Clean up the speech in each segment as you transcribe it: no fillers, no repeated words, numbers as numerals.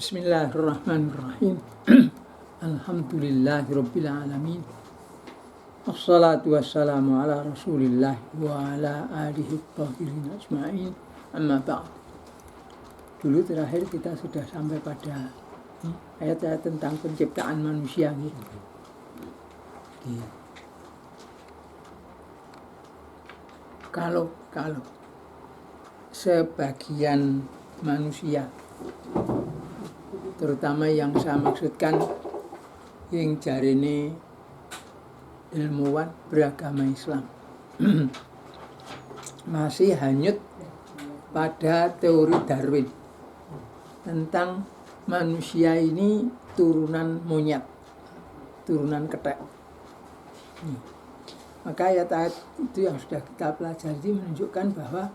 Bismillahirrahmanirrahim. Alhamdulillahirabbil alamin. Wassalatu wassalamu ala Rasulillah wa ala alihi thahirin ajma'in. Amma ba'd. Dulu terakhir kita sudah sampai pada ayat-ayat tentang penciptaan manusia gitu. Kalau sebagian manusia, terutama yang saya maksudkan yang jarine ilmuwan beragama Islam masih hanyut pada teori Darwin tentang manusia ini turunan monyet, turunan ketek. Maka ayat-ayat itu yang sudah kita pelajari menunjukkan bahwa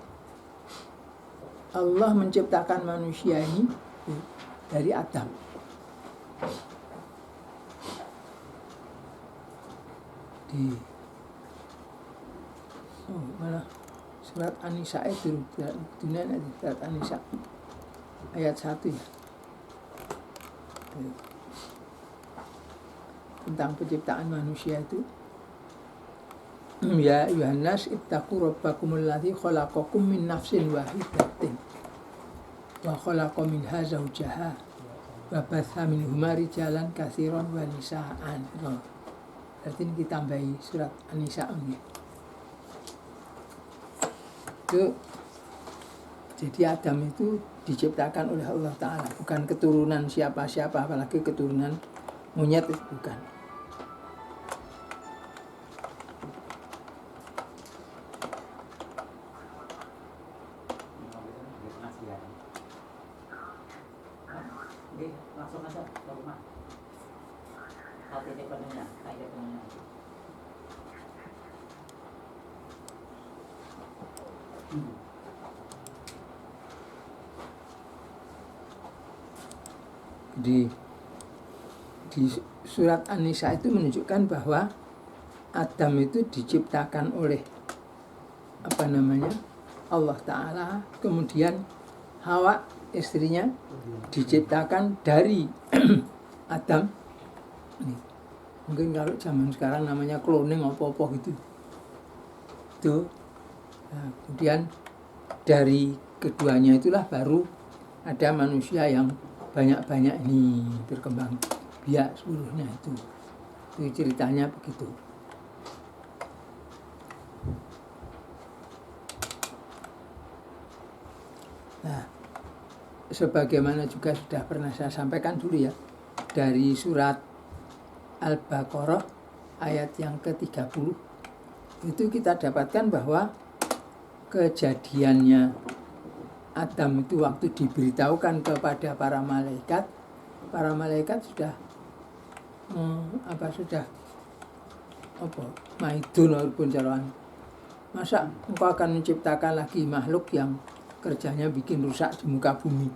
Allah menciptakan manusia ini dari Adam. Mana surat An-Nisa itu dunia surat An-Nisa ayat 1 ya. Tentang penciptaan manusia itu. Ya ayyuhannas ittaqu rabbakumul ladzi khalaqakum min nafsin wahidatin wa khalaqa minha zawjaha wa batha minhuma rijalan katsiran wa nisaan. Berarti ini kita tambahi surat An-Nisa ini. Itu jadi Adam itu diciptakan oleh Allah Ta'ala, bukan keturunan siapa-siapa, apalagi keturunan monyet itu bukan. Langsung aja ke rumah. Titik penuhnya, kayak penuhnya. Di surat An-Nisa itu menunjukkan bahwa Adam itu diciptakan oleh Allah Ta'ala, kemudian Hawa istrinya diciptakan dari Adam. Mungkin kalau zaman sekarang namanya cloning apa-apa gitu. Nah, kemudian dari keduanya itulah baru ada manusia yang banyak-banyak ini berkembang biak seluruhnya itu ceritanya begitu. Nah, sebagaimana juga sudah pernah saya sampaikan dulu ya, dari surat Al-Baqarah ayat yang ke-30 itu kita dapatkan bahwa kejadiannya Adam itu waktu diberitahukan kepada para malaikat sudah maidun walaupun jalan. Masa engkau akan menciptakan lagi makhluk yang kerjanya bikin rusak di muka bumi?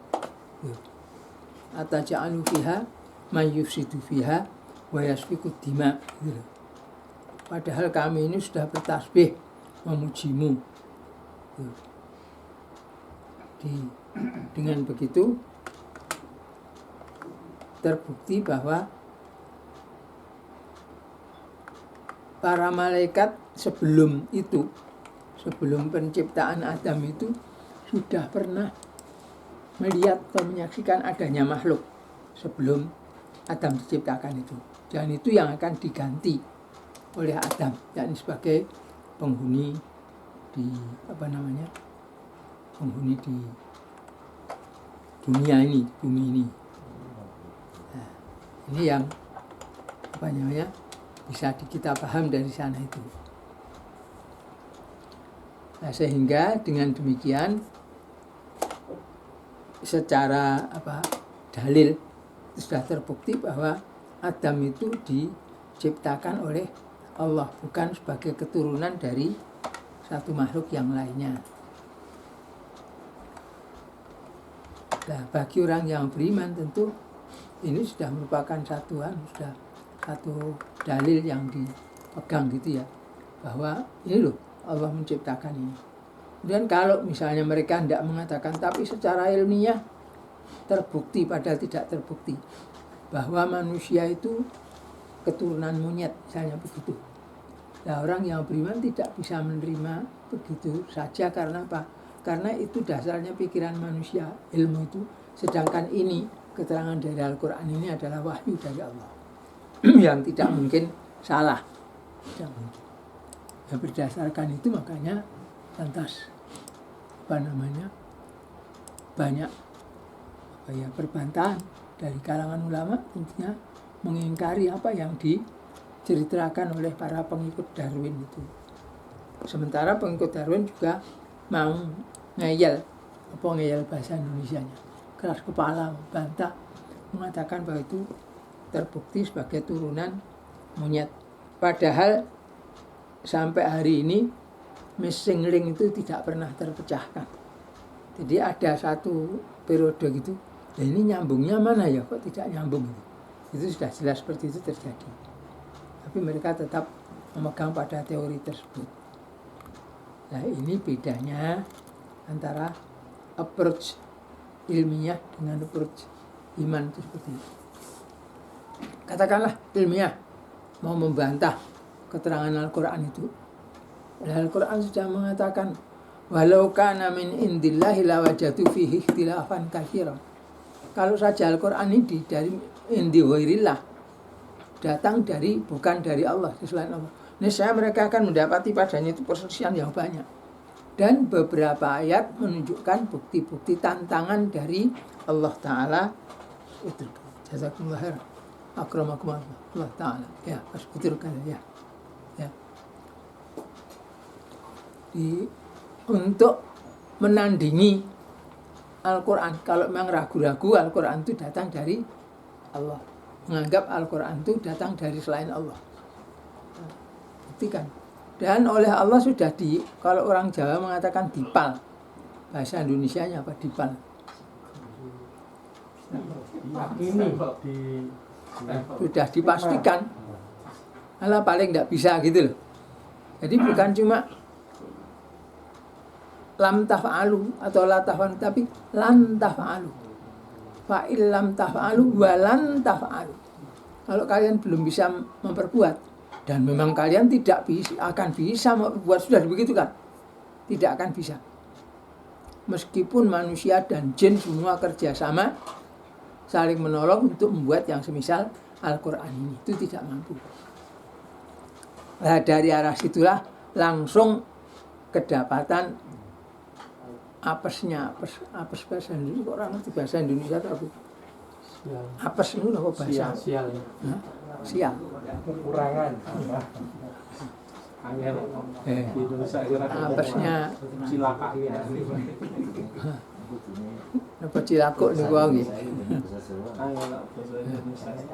Ataja'alu fiha may yufsidu fiha wa yasfiku dima. Padahal kami ini sudah bertasbih memujimu. Dengan begitu terbukti bahwa para malaikat sebelum penciptaan Adam itu sudah pernah melihat atau menyaksikan adanya makhluk sebelum Adam diciptakan itu. Dan itu yang akan diganti oleh Adam, yakni sebagai penghuni di penghuni di dunia ini, bumi ini. Nah, ini yang bisa kita paham dari sana itu. Nah, sehingga dengan demikian secara dalil sudah terbukti bahwa Adam itu diciptakan oleh Allah, bukan sebagai keturunan dari satu makhluk yang lainnya. Nah, bagi orang yang beriman tentu ini sudah merupakan satu dalil yang dipegang gitu ya, bahwa ini loh Allah menciptakan ini. Kemudian kalau misalnya mereka tidak mengatakan, tapi secara ilmiah terbukti padahal tidak terbukti bahwa manusia itu keturunan monyet, misalnya begitu. Nah, orang yang beriman tidak bisa menerima begitu saja karena apa? Karena itu dasarnya pikiran manusia, ilmu itu. Sedangkan ini, keterangan dari Al-Quran ini adalah wahyu dari Allah yang tidak mungkin salah. Tidak mungkin. Ya, berdasarkan itu makanya lantas banyak perbantahan dari kalangan ulama tentunya mengingkari apa yang diceritakan oleh para pengikut Darwin itu. Sementara pengikut Darwin juga mau ngeyel bahasa Indonesianya, keras kepala, bantah, mengatakan bahwa itu terbukti sebagai turunan monyet. Padahal sampai hari ini missing link itu tidak pernah terpecahkan. Jadi ada satu periode gitu, ya ini nyambungnya mana ya, kok tidak nyambung gitu. Itu sudah jelas seperti itu terjadi. Tapi mereka tetap memegang pada teori tersebut. Nah, ini bedanya antara approach ilmiah dengan approach iman itu seperti itu. Katakanlah ilmiah mau membantah keterangan Al-Quran itu. Al-Quran sudah mengatakan walau kana min indillahi lawajadu fihi ikhtilafan katsiran. Kalau saja Al-Quran ini dari indi ghairillah, datang dari bukan dari Allah, selain Allah, niscaya mereka akan mendapati padanya itu perselisihan yang banyak. Dan beberapa ayat menunjukkan bukti-bukti tantangan dari Allah Ta'ala itu. Jazakumullah khair. Akramakum Allah Ta'ala. Ya, asbutirkan ya. Untuk menandingi Al-Quran, kalau memang ragu-ragu Al-Quran itu datang dari Allah, menganggap Al-Quran itu datang dari selain Allah, buktikan. Dan oleh Allah sudah kalau orang Jawa mengatakan dipal, bahasa Indonesianya apa dipal? Sudah dipastikan, malah paling tidak bisa gitu loh. Jadi bukan cuma lam taf'alu atau la taf'alu, tapi lan taf'alu. Fa'il lam taf'alu wa lan taf'alu. Kalau kalian belum bisa memperbuat, dan memang kalian tidak akan bisa memperbuat, sudah begitu kan? Tidak akan bisa. Meskipun manusia dan jin semua kerjasama, saling menolong untuk membuat yang semisal Al-Quran ini, itu tidak mampu. Nah, dari arah situlah langsung kedapatan apesnya, apes bahasa Indonesia, orang ngerti bahasa Indonesia tapi apes itu apa bahasa? Sial. Sial. Kekurangan. Apesnya cilaka. apa cilakuk niku wae.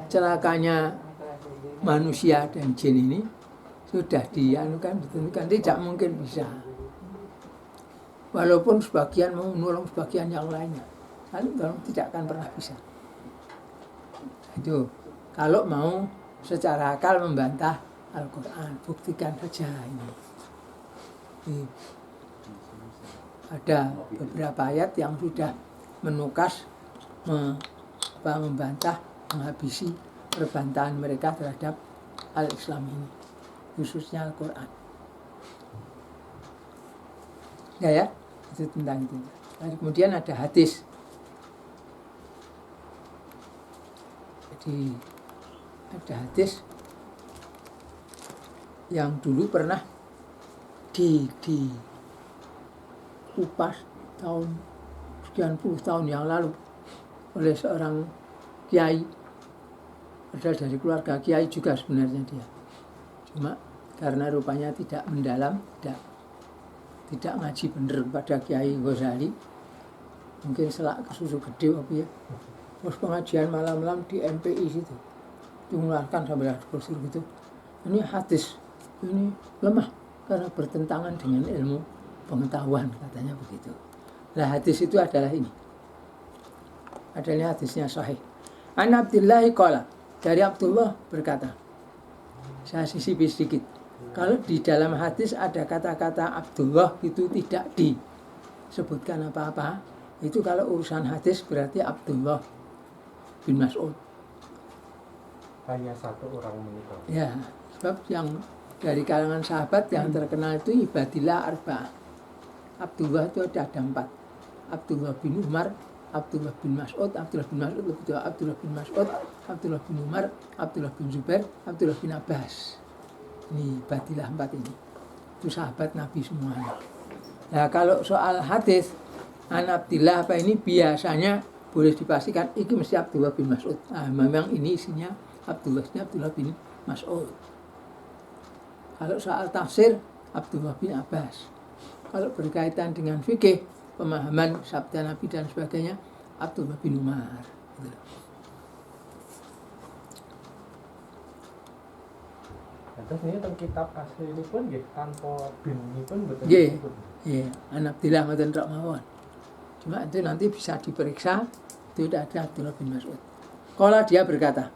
Celakanya manusia dan jin ini sudah ditentukan tidak mungkin bisa. Walaupun sebagian mau menolong sebagian yang lainnya, tidak akan pernah bisa. Itu kalau mau secara akal membantah Al-Quran, buktikan saja ini. Ada beberapa ayat yang sudah menukas, membantah, menghabisi perbantahan mereka terhadap Al-Islam ini, khususnya Al-Quran. Ya, itu tentang itu. Lalu kemudian ada hadis. Jadi ada hadis yang dulu pernah dikupas tahun sekian puluh tahun yang lalu oleh seorang kiai, padahal dari keluarga kiai juga sebenarnya dia, cuma karena rupanya tidak mendalam, tidak ngaji bener pada Kiai Ghazali, mungkin selak kesusu gede apa ya, terus pengajian malam-malam di MPI situ mengeluarkan sambil kusir gitu, ini hadis ini lemah karena bertentangan dengan ilmu pengetahuan, katanya begitu. Nah, hadis itu adalah ini, adalah hadisnya sahih. An Abdillah qala, dari Abdullah berkata, saya sisipi sedikit. Kalau di dalam hadis ada kata-kata Abdullah itu tidak disebutkan apa-apa, Itu kalau urusan hadis berarti Abdullah bin Mas'ud. Hanya satu orang meninggal. Ya, sebab yang dari kalangan sahabat yang terkenal itu ibadillah arba'ah. Abdullah itu ada 4. Abdullah bin Umar, Abdullah bin Mas'ud, Abdullah bin Mas'ud, Abdullah bin Mas'ud, Abdullah bin Umar, Abdullah bin Zubair, Abdullah bin Abbas. Ini ibadillah 4 ini. Itu sahabat Nabi semuanya. Nah, kalau soal hadis an Abdillah apa ini biasanya boleh dipastikan itu mesti Abdullah bin Mas'ud. Nah, memang ini isinya Abdullah bin Mas'ud. Kalau soal tafsir Abdullah bin Abbas. Kalau berkaitan dengan fikih, pemahaman sabda Nabi dan sebagainya, Abdullah bin Umar. Gitu. Terus ini tentang kitab asli ini pun gitu, tanpa bin ini pun betul. Iya, anak Abdillah ngoten tok mawon. Cuma itu nanti bisa diperiksa, itu tidak ada Abdullah bin Mas'ud. Kalau dia berkata,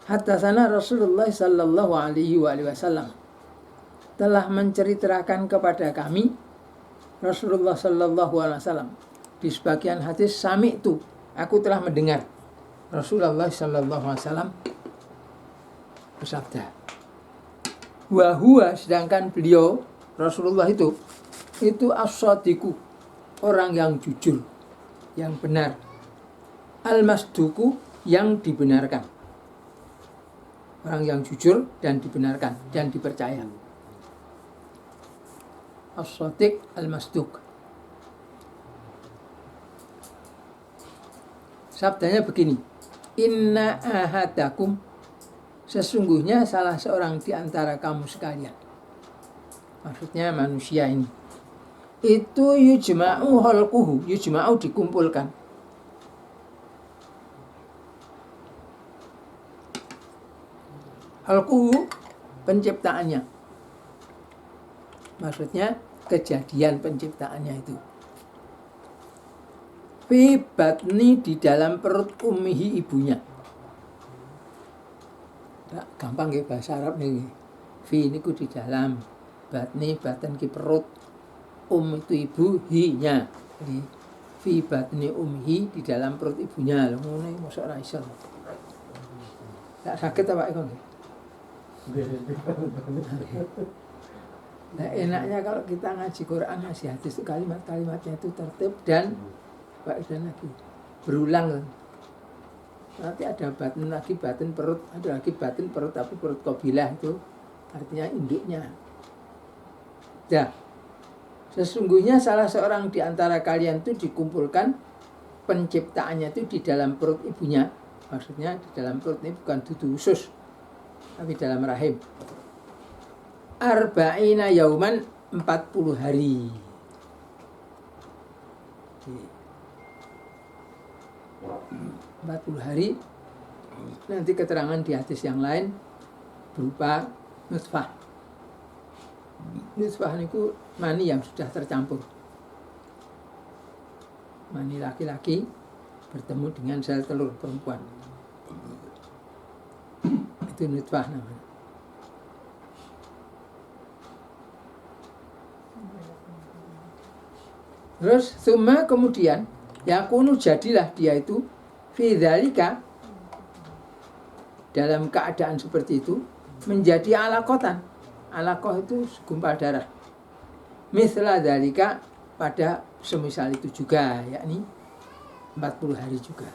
Haddatsana Rasulullah sallallahu alaihi wasallam telah menceritakan kepada kami Rasulullah sallallahu alaihi wasallam di sebagian hadis sami itu aku telah mendengar Rasulullah sallallahu alaihi wasallam bersabda. Wa huwa sedangkan beliau Rasulullah itu as-shadiqu orang yang jujur, yang benar. Al-masduku yang dibenarkan. Orang yang jujur dan dibenarkan dan dipercaya. As-shadiq al-masduk. Sabdanya begini. Inna ahadakum sesungguhnya salah seorang di antara kamu sekalian. Maksudnya manusia ini. Itu yujma'u khalquhu, yujma'u dikumpulkan. Khalquhu penciptaannya. Maksudnya kejadian penciptaannya itu. Fi batni di dalam perut ummihi ibunya. Nah, gampang ya bahasa Arab nih. Fi ini ku di dalam, batni batan ki perut, itu ibu, hi-nya. Jadi fi batni ummihi di dalam perut ibunya. Lho ngene mosok ra iso. Tak sakit apa iku nggih? Nah, enaknya kalau kita ngaji Quran, ngaji hadis itu kalimat-kalimatnya itu tertib dan lagi berulang. Nanti ada batin lagi, batin perut, ada lagi batin perut, tapi perut qabilah itu artinya induknya. Ya, sesungguhnya salah seorang di antara kalian itu dikumpulkan penciptaannya itu di dalam perut ibunya. Maksudnya di dalam perut ini bukan dudu usus, tapi dalam rahim. Arba'ina yauman 40 hari. 40 hari. Nanti keterangan di hadis yang lain berupa nutfah. Nutfah itu mani yang sudah tercampur. Mani laki-laki bertemu dengan sel telur perempuan. Itu nutfah namanya. Terus summa kemudian yakunu jadilah dia itu fi dzalika dalam keadaan seperti itu menjadi alaqatan. Alaqah itu segumpal darah. Misla dzalika pada semisal itu juga, yakni 40 hari juga.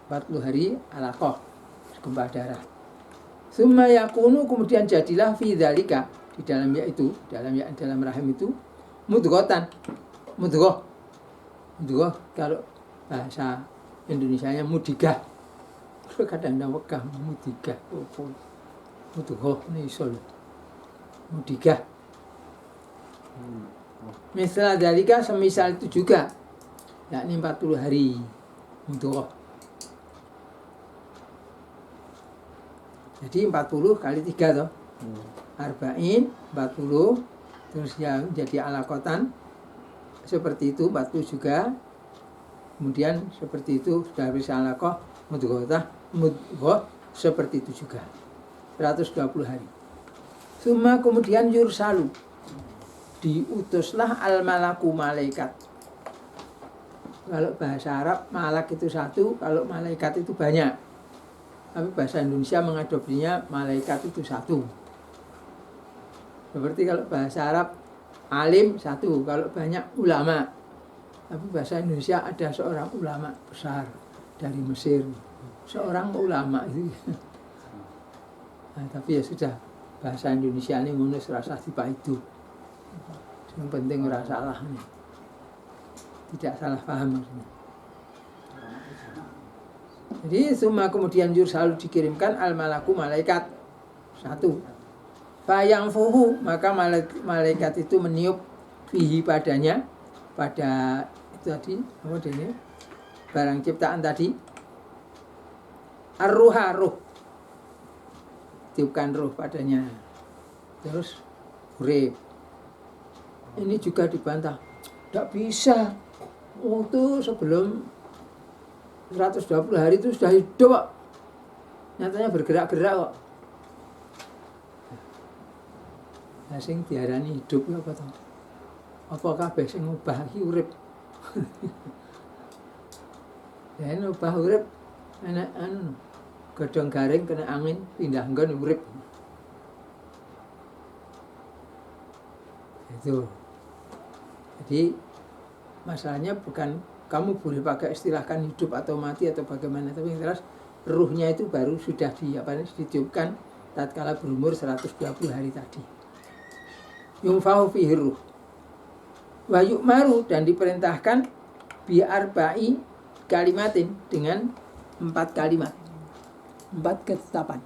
40 hari alaqah segumpal darah. Summa yakunu kemudian jadilah fi dzalika di dalam yaitu dalam rahim itu mudghatan. Mudghah kalau bahasa Indonesianya mudigah. Kadang-kadang wegah mudigah. Mudghah ini iso lho. Mudigah. Misal dalika semisal itu juga, yakni 40 hari mudghah. Jadi 40 kali 3 toh. Arba'in 40 terus yang jadi alaqatan seperti itu 40 juga. Kemudian seperti itu sudah bisa alaqah mudghah seperti itu juga 120 hari. Suma kemudian yursalu diutuslah al-malaku malaikat. Kalau bahasa Arab malak itu satu, kalau malaikat itu banyak. Tapi bahasa Indonesia mengadopsinya malaikat itu satu. Seperti kalau bahasa Arab alim satu, kalau banyak ulama. Tapi bahasa Indonesia ada seorang ulama besar dari Mesir, seorang ulama itu. Nah, tapi ya sudah, bahasa Indonesia ini ngono serasa tiba itu. Yang penting ora salah nih. Tidak salah paham maksudnya. Jadi semua kemudian selalu dikirimkan al-malaku malaikat satu. Fayang fuhu, maka malaikat itu meniup fihi padanya, pada itu tadi apa ini barang ciptaan tadi, ar-ruha, ruh, tiupkan ruh padanya, terus urip. Ini juga dibantah, tidak bisa. Itu sebelum 120 hari itu sudah hidup kok. Nyatanya bergerak-gerak kok. Nah, sing diarani hidup apa to? Apa kabeh sing ngubah iki urip? Ya ngubah urip enak anu. Godhong garing kena angin pindah nggon urip. Itu. Jadi masalahnya bukan kamu boleh pakai istilahkan hidup atau mati atau bagaimana, tapi yang jelas ruhnya itu baru sudah ditiupkan tatkala berumur 120 hari tadi. Yungfahu fihi ruh wa yu'maru, dan diperintahkan bi arba'i kalimatin, dengan 4 kalimat, 4 ketetapan,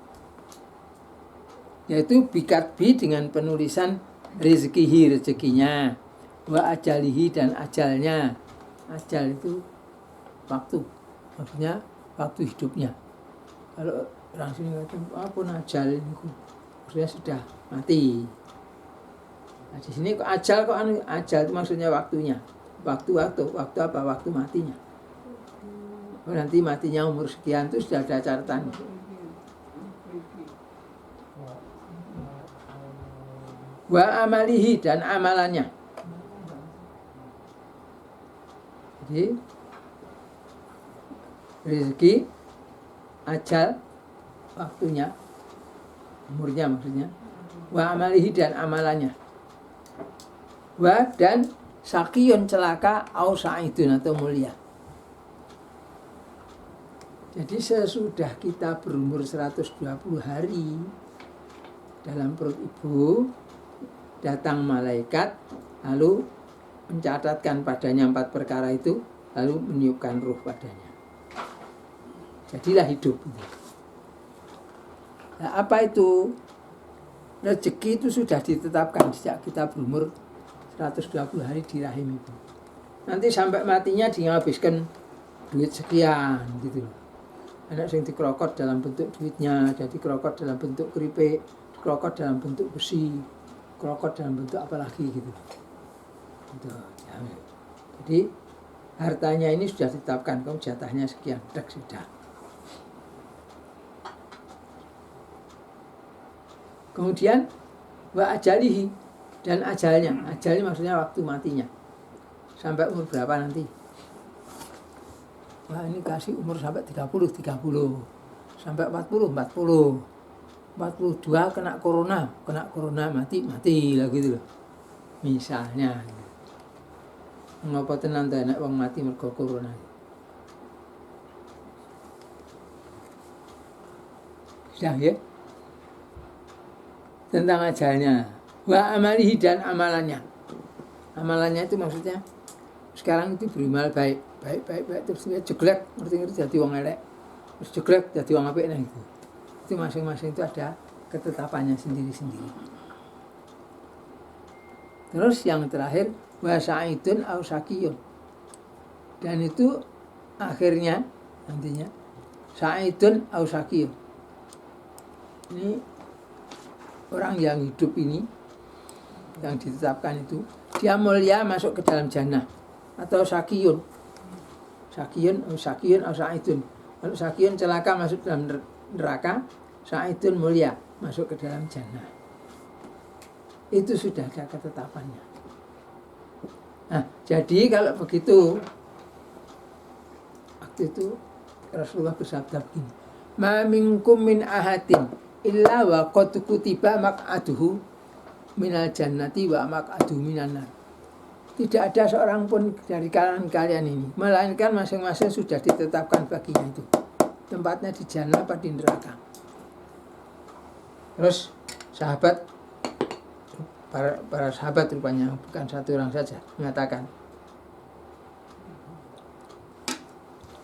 yaitu bikatbi, dengan penulisan rezekinya, wa ajalihi, dan ajalnya. Ajal itu waktu, maksudnya waktu hidupnya. Kalau orang sini ngatakan apa ajal ini, maksudnya sudah mati. Nah, di sini kok ajal, kok anu, ajal itu maksudnya waktunya. Waktu apa? Waktu matinya. Nanti matinya umur sekian, itu sudah ada catatan. Wa amalihi, dan amalannya. Jadi rezeki, ajal, waktunya, umurnya maksudnya. Wa amalihi, dan amalannya. Wa, dan sakiyun, celaka, au sa'idun, atau mulia. Jadi sesudah kita berumur 120 hari dalam perut ibu, datang malaikat lalu mencatatkan padanya 4 perkara itu, lalu meniupkan ruh padanya. Jadilah hidup. Nah, apa itu? Rezeki itu sudah ditetapkan sejak kita berumur 120 hari di rahim ibu. Nanti sampai matinya dihabiskan duit sekian gitu loh. Anak sing dikrokot dalam bentuk duitnya, jadi krokot dalam bentuk keripik, krokot dalam bentuk besi, krokot dalam bentuk apa lagi gitu. Gitu. Ya. Jadi hartanya ini sudah ditetapkan, kamu jatahnya sekian, sudah. Kemudian wa ajalihi, dan ajalnya. Ajalnya maksudnya waktu matinya. Sampai umur berapa nanti? Wah, ini kasih umur sampai 30. Sampai 40. 42 kena corona mati lah gitu loh. Misalnya. Ngapa tenan ta nek wong mati mergo corona. Sudah ya? Tentang ajalnya. Wa amalihi, dan amalannya. Amalannya itu maksudnya sekarang itu berimal baik terus dia jeglek, ngerti jadi wong elek, terus jeglek jadi wong apik. Nah itu masing-masing itu ada ketetapannya sendiri-sendiri. Terus yang terakhir wa sa'idun au sakiyun, dan itu akhirnya nantinya sa'idun au sakiyun, ini orang yang hidup ini yang ditetapkan itu dia mulia masuk ke dalam jannah, atau sakiyun atau sa'idun. Kalau sakiyun celaka masuk dalam neraka, sa'idun mulia masuk ke dalam jannah. Itu sudah ada ketetapannya. Nah, jadi kalau begitu, waktu itu Rasulullah bersabda begini, ma minkum min ahadin illa wa qad kutiba maq'aduhu minal jannati wa maq'aduhu minan nar. Tidak ada seorang pun dari kalangan kalian ini, melainkan masing-masing sudah ditetapkan baginya itu tempatnya di jannah apa di neraka. Terus sahabat, para sahabat rupanya, bukan satu orang saja, mengatakan,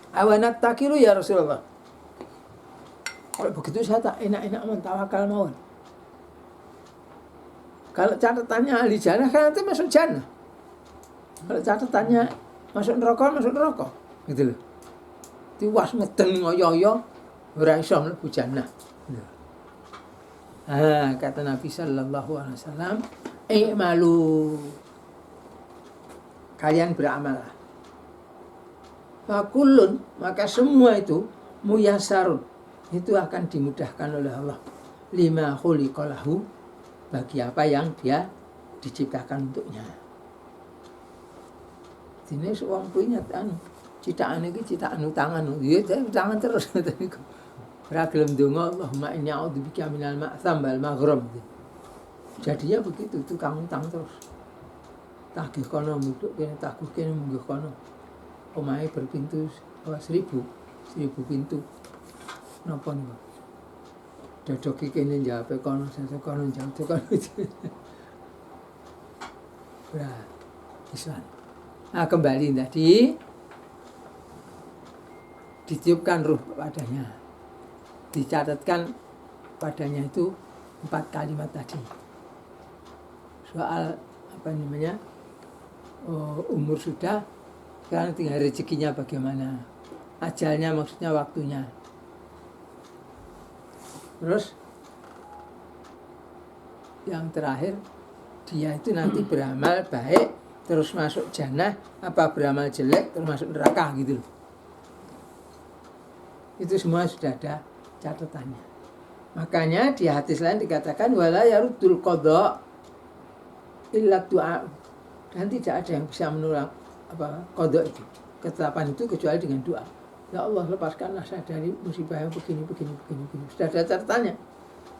awanat takilu ya Rasulullah. Kalau begitu saya tak enak-enak mentawakal mawon. Kalau catatannya ahli jannah kan nanti masuk jannah. Kalau catatannya masuk neraka, gitu loh. Tiwas ngeden ngoyo-yo ora iso mlebu jannah. Kata Nabi sallallahu alaihi wasallam, "I'malu." Kalian beramallah. Fakullun, maka semua itu muyassarun. Itu akan dimudahkan oleh Allah. Lima khuliqalahu, bagi apa yang dia diciptakan untuknya. Dene wong kuwi nyatane citakane iki citakan utangan. Ya utangan terus ngoten niku. Ora gelem ndonga Allahumma inni a'udzubika minal ma'tsam wal maghram. Jadinya begitu, tukang utang terus. Tagih kono mudhuk kene, tagih kene munggah kono. Omahe berpintu 1000 pintu. Napa niku? Dodoki kene njape kono, sesuk kono njape kono. Nah, Islam. Nah, kembali tadi ditiupkan ruh padanya, dicatatkan padanya itu 4 kalimat tadi. Soal apa namanya, umur sudah, sekarang tinggal rezekinya bagaimana, ajalnya maksudnya waktunya. Terus yang terakhir, dia itu nanti beramal baik terus masuk jannah, apa beramal jelek terus masuk neraka gitu loh. Itu semua sudah ada catatannya. Makanya di hadis lain dikatakan wala yaruddul qada illa du'a. Dan tidak ada yang bisa menolak qada itu, ketetapan itu kecuali dengan doa. Ya Allah, lepaskanlah saya dari musibah yang begini. Sudah ada catatannya.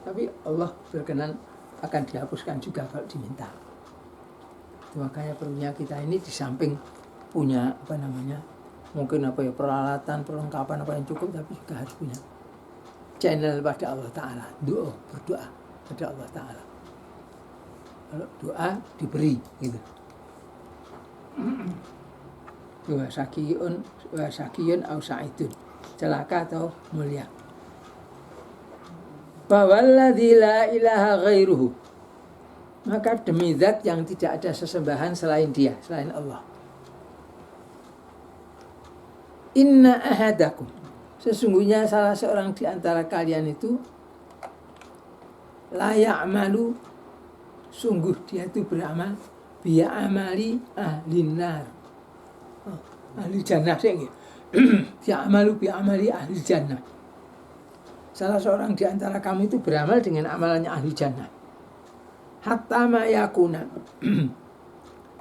Tapi Allah berkenan akan dihapuskan juga kalau diminta. Makanya perlunya kita ini di samping punya mungkin peralatan, perlengkapan apa yang cukup, tapi juga harus punya channel pada Allah Ta'ala, berdoa pada Allah Ta'ala. Kalau doa diberi gitu. Wa syakiyun au sa'idun, celaka atau mulia. Fawalladzi la ilaha ghairuhu, maka demi zat yang tidak ada sesembahan selain dia, selain Allah. Inna ahadakum, sesungguhnya salah seorang di antara kalian itu la ya'malu, sungguh dia itu beramal bi'amali ahlin nar, ahli jannah sih. Ya'malu bi'amali ahli jannah. Salah seorang di antara kamu itu beramal dengan amalannya ahli jannah. Hatta ma yakuna.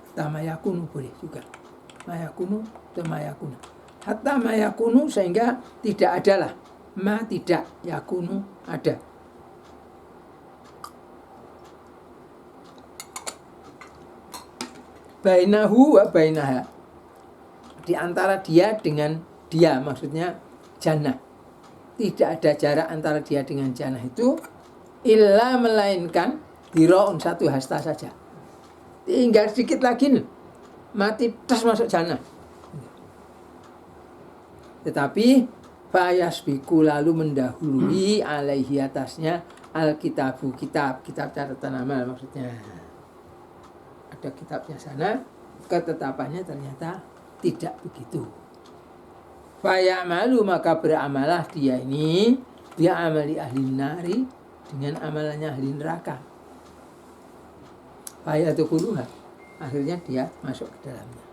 Hatta ma yakunu boleh juga. Ma yakunu atau ma yakuna. Hatta ma yakunu, sehingga tidak adalah. Ma tidak, yakunu ada. Bainahu wa bainaha, di antara dia dengan dia, maksudnya jannah. Tidak ada jarak antara dia dengan jannah itu illa, melainkan diraun, satu hasta saja. Tinggal sedikit lagi nih, mati tas masuk jannah. Tetapi fayasbiku, lalu mendahului alaihi, atasnya alkitabu, kitab catatan amal maksudnya. Ada kitabnya sana, ketetapannya ternyata tidak begitu. Fayamalu, maka beramalah dia ini, dia amali ahli nari, dengan amalannya ahli neraka. Fayadkhuluha, akhirnya dia masuk ke dalamnya.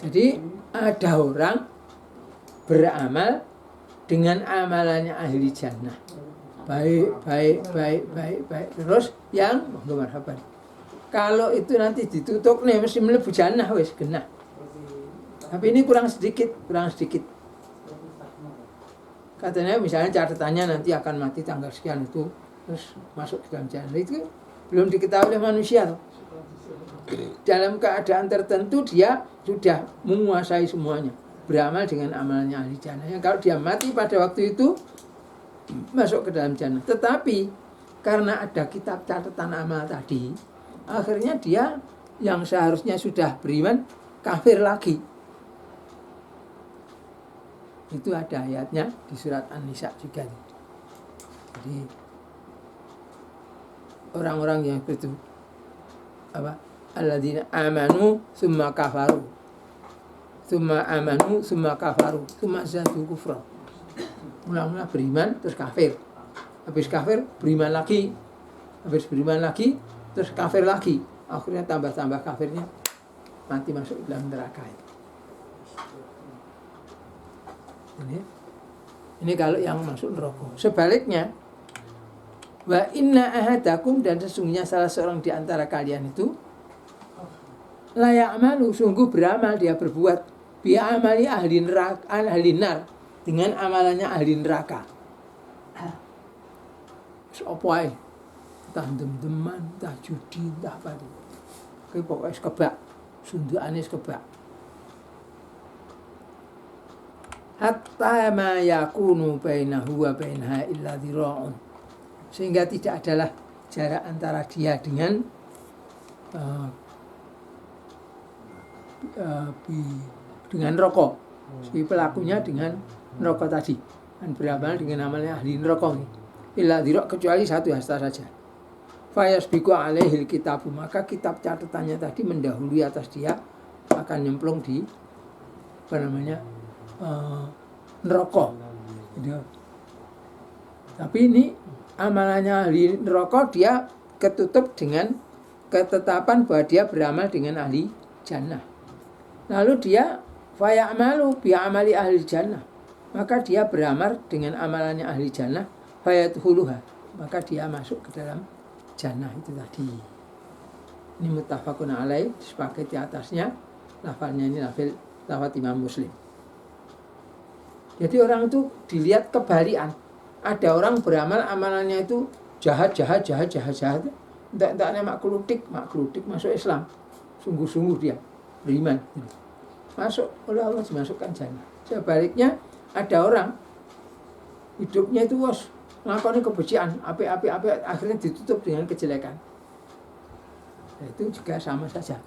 Jadi ada orang beramal dengan amalannya ahli jannah. Baik. Terus yang marhaban. Kalau itu nanti ditutup nih mesti mlebu jannah wis genah. Tapi ini kurang sedikit. Katanya misalnya catatannya nanti akan mati tanggal sekian itu terus masuk ke dalam jannah, itu belum diketahui oleh manusia tuh. Dalam keadaan tertentu dia sudah menguasai semuanya, beramal dengan amalnya ahli jannah. Kalau dia mati pada waktu itu masuk ke dalam jannah. Tetapi karena ada kitab catatan amal tadi, akhirnya dia yang seharusnya sudah beriman kafir lagi. Itu ada ayatnya di surat An-Nisa juga. Jadi orang-orang yang itu apa? Alladzina amanu summa kafaru. Summa amanu summa kafaru. Summa zadu kufra. Mula-mula beriman terus kafir. Habis kafir beriman lagi. Habis beriman lagi terus kafir lagi. Akhirnya tambah-tambah kafirnya, mati masuk dalam neraka. Ini kalau yang masuk neraka. Sebaliknya, wa inna ahadakum, dan sesungguhnya salah seorang di antara kalian itu la ya'malu, sungguh beramal, dia berbuat bi amali ahli neraka, ahli nar, dengan amalannya ahli neraka. Apa ae? Entah dem-deman, entah judi, entah apa itu. Kayak pokoknya kebak, sundukane kebak. Hatta ma yakunu bainahu wa bainaha illa dhira'un, sehingga tidak adalah jarak antara dia dengan rokok, si pelakunya dengan rokok tadi, dan beramal dengan amalnya ahli rokok, illa dhira', kecuali satu hasta saja. Fayasbiqu alaihil kitabu, maka kitab catatannya tadi mendahului atas dia, akan nyemplung di neraka. Tapi ini amalannya ahli neraka, dia ketutup dengan ketetapan bahwa dia beramal dengan ahli jannah. Lalu dia fayamalu bi amali ahli jannah, maka dia beramal dengan amalannya ahli jannah, fayadkhuluha, maka dia masuk ke dalam jannah itu tadi. Ini muttafaqun alaih, disepakati atasnya. Lafalnya ini lafal Imam Muslim. Jadi orang itu dilihat kebalikan. Ada orang beramal amalannya itu jahat. Entah-entahnya maklutik masuk Islam. Sungguh-sungguh dia beriman. Masuk oleh Allah, dimasukkan jannah. Sebaliknya ada orang hidupnya itu melakukan kebencian, api, akhirnya ditutup dengan kejelekan. Itu juga sama saja.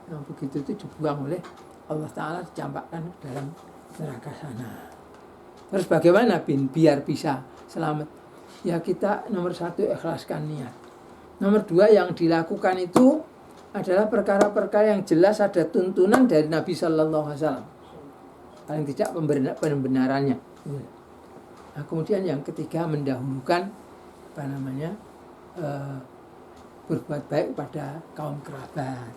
Yang begitu itu dibuang oleh Allah Ta'ala, dicampakkan ke dalam neraka sana. Terus bagaimana biar bisa selamat? Ya kita nomor 1 ikhlaskan niat. Nomor 2 yang dilakukan itu adalah perkara-perkara yang jelas ada tuntunan dari Nabi Sallallahu Alaihi Wasallam. Paling tidak pembenarannya. Nah, kemudian yang ketiga mendahulukan berbuat baik pada kaum kerabat